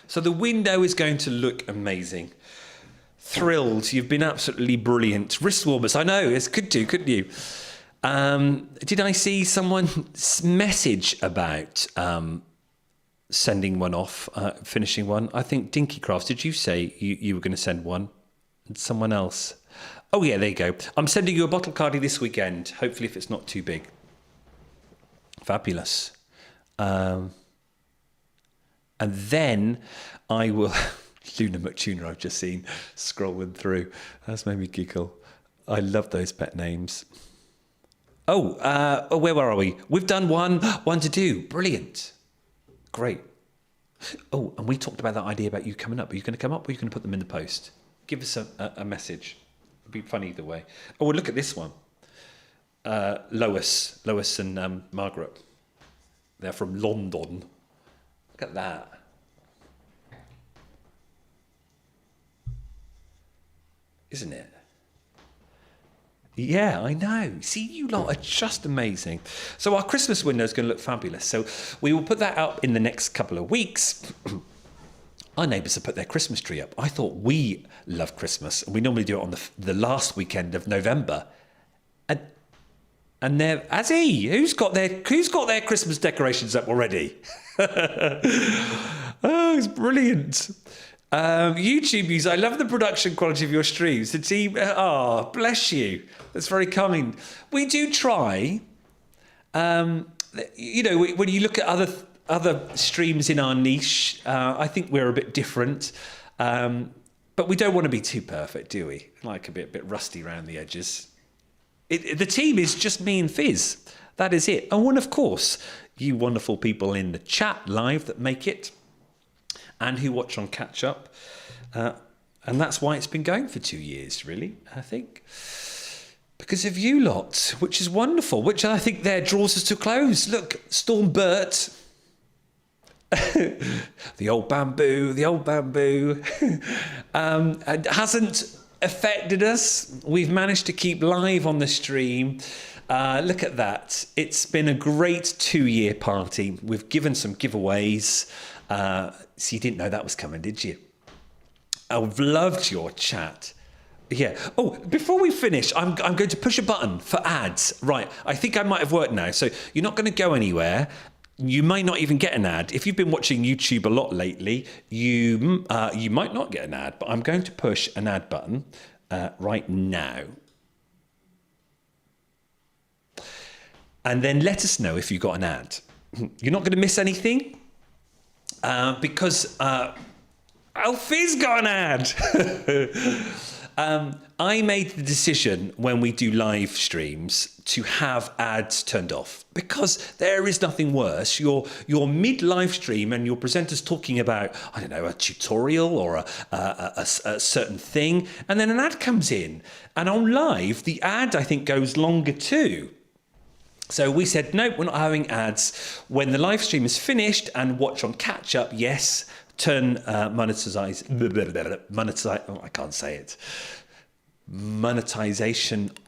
So the window is going to look amazing. Thrilled. You've been absolutely brilliant. Wrist warmers. I know. It's could do, couldn't you? Did I see someone's message about sending one off, finishing one? I think Dinky Crafts, did you say you were going to send one? And someone else? Oh, yeah, there you go. I'm sending you a bottle cardie this weekend, hopefully if it's not too big. Fabulous. And then I will... Luna McTuner I've just seen scrolling through. That's made me giggle. I love those pet names. Where are we? We've done one to do. Brilliant. Great. Oh, and we talked about that idea about you coming up. Are you going to come up or are you going to put them in the post? Give us a message. It'd be fun either way. Oh, well, look at this one. Lois and Margaret. They're from London. Look at that. Isn't it? Yeah, I know. See, you lot are just amazing. So our Christmas window is going to look fabulous. So we will put that up in the next couple of weeks. Our neighbours have put their Christmas tree up. I thought we love Christmas, and we normally do it on the last weekend of November. And they're, as he, who's got their Christmas decorations up already? Oh, it's brilliant. YouTube views, I love the production quality of your streams. The team, bless you. That's very kind. We do try. When you look at other streams in our niche, I think we're a bit different. But we don't want to be too perfect, do we? Like a bit rusty around the edges. The team is just me and Fizz. That is it. Oh, and of course, you wonderful people in the chat live that make it. And who watch on catch up. And that's why it's been going for 2 years, really, I think. Because of you lot, which is wonderful, which I think there draws us to close. Look, Storm Burt. the old bamboo. It hasn't affected us. We've managed to keep live on the stream. Look at that. It's been a great 2-year party. We've given some giveaways. So you didn't know that was coming, did you? I've loved your chat. Yeah. Oh, before we finish, I'm going to push a button for ads. Right. I think I might have worked now. So you're not going to go anywhere. You may not even get an ad. If you've been watching YouTube a lot lately, you might not get an ad. But I'm going to push an ad button right now. And then let us know if you got an ad. You're not going to miss anything. Because Alfie's got an ad. I made the decision when we do live streams to have ads turned off because there is nothing worse. You're mid live stream and your presenter's talking about, I don't know, a tutorial or a certain thing, and then an ad comes in, and on live the ad I think goes longer too. So we said, no, we're not having ads. When the live stream is finished and watch on catch up, yes, turn monetization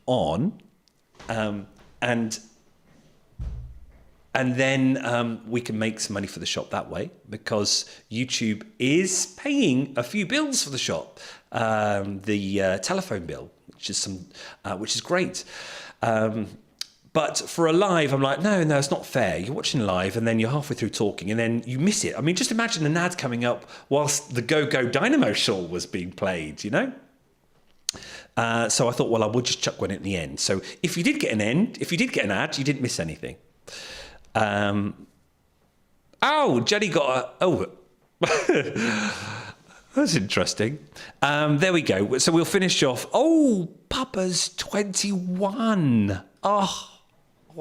on, and then we can make some money for the shop that way because YouTube is paying a few bills for the shop, the telephone bill, which is great. But for a live, I'm like, no, it's not fair. You're watching live and then you're halfway through talking and then you miss it. I mean, just imagine an ad coming up whilst the Go Go Dynamo shawl was being played, you know? So I thought, well, I would just chuck one at the end. So if you did get an ad, you didn't miss anything. Jenny got that's interesting. There we go. So we'll finish off. Oh, Papa's 21. Oh,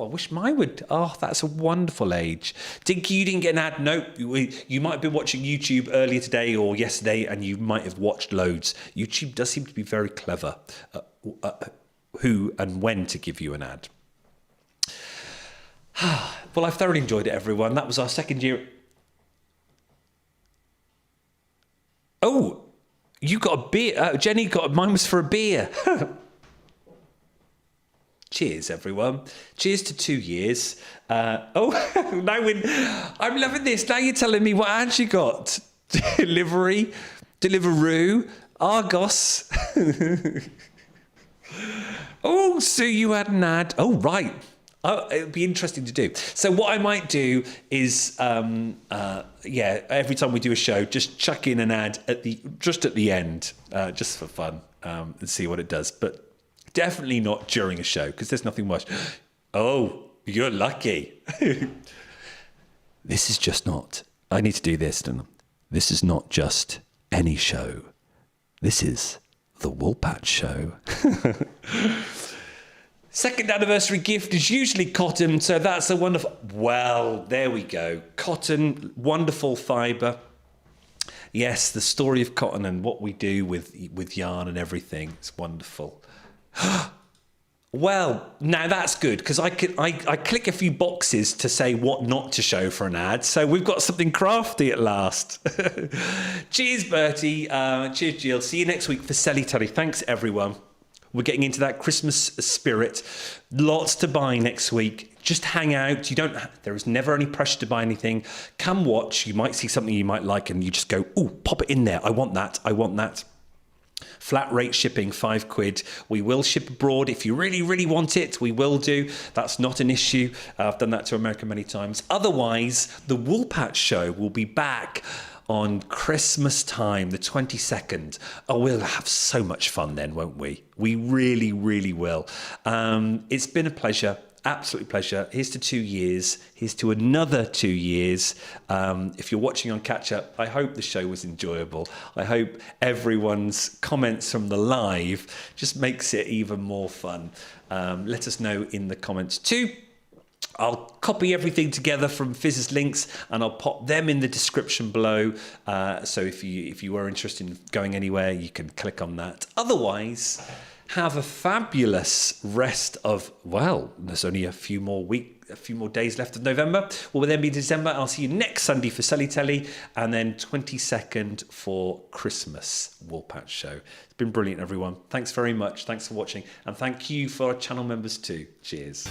I wish mine would. Oh, that's a wonderful age. Dinky, you didn't get an ad? No, you might have been watching YouTube earlier today or yesterday, and you might have watched loads. YouTube does seem to be very clever who and when to give you an ad. Well, I've thoroughly enjoyed it, everyone. That was our second year. Oh, you got a beer. Jenny got mine was for a beer. Cheers, everyone. Cheers to 2 years. Now I'm loving this. Now you're telling me what ad you got. Deliveroo, Argos. Oh, so you had an ad. Oh, right. Oh, it'll be interesting to do. So what I might do is, every time we do a show, just chuck in an ad at the end, just for fun, and see what it does. But definitely not during a show, because there's nothing much. Oh, you're lucky. This is just not. I need to do this, don't I? This is not just any show. This is the Woolpatch show. Second anniversary gift is usually cotton, so that's a wonderful... Well, there we go. Cotton, wonderful fibre. Yes, the story of cotton and what we do with yarn and everything. It's wonderful. Well, now that's good, because I click a few boxes to say what not to show for an ad, so we've got something crafty at last. Cheers, Bertie. Cheers, Jill. See you next week for Selly Telly. Thanks, everyone. We're getting into that Christmas spirit. Lots to buy next week. Just hang out. There is never any pressure to buy anything. Come watch. You might see something you might like and you just go, oh, pop it in there. I want that. I want that. Flat rate shipping, £5. We will ship abroad. If you really, really want it, we will do. That's not an issue. I've done that to America many times. Otherwise, the Woolpatch show will be back on Christmas time, the 22nd. Oh, we'll have so much fun then, won't we? We really, really will. It's been a pleasure. Absolute pleasure. Here's to 2 years. Here's to another 2 years. If you're watching on catch up, I hope the show was enjoyable. I hope everyone's comments from the live just makes it even more fun. Let us know in the comments too. I'll copy everything together from Fizz's links and I'll pop them in the description below. So if you were interested in going anywhere, you can click on that. Otherwise, have a fabulous rest of, well, there's only a few more days left of November. We'll then be December. I'll see you next Sunday for Selly Telly, and then 22nd for Christmas Woolpatch show. It's been brilliant, everyone. Thanks very much. Thanks for watching. And thank you for our channel members too. Cheers.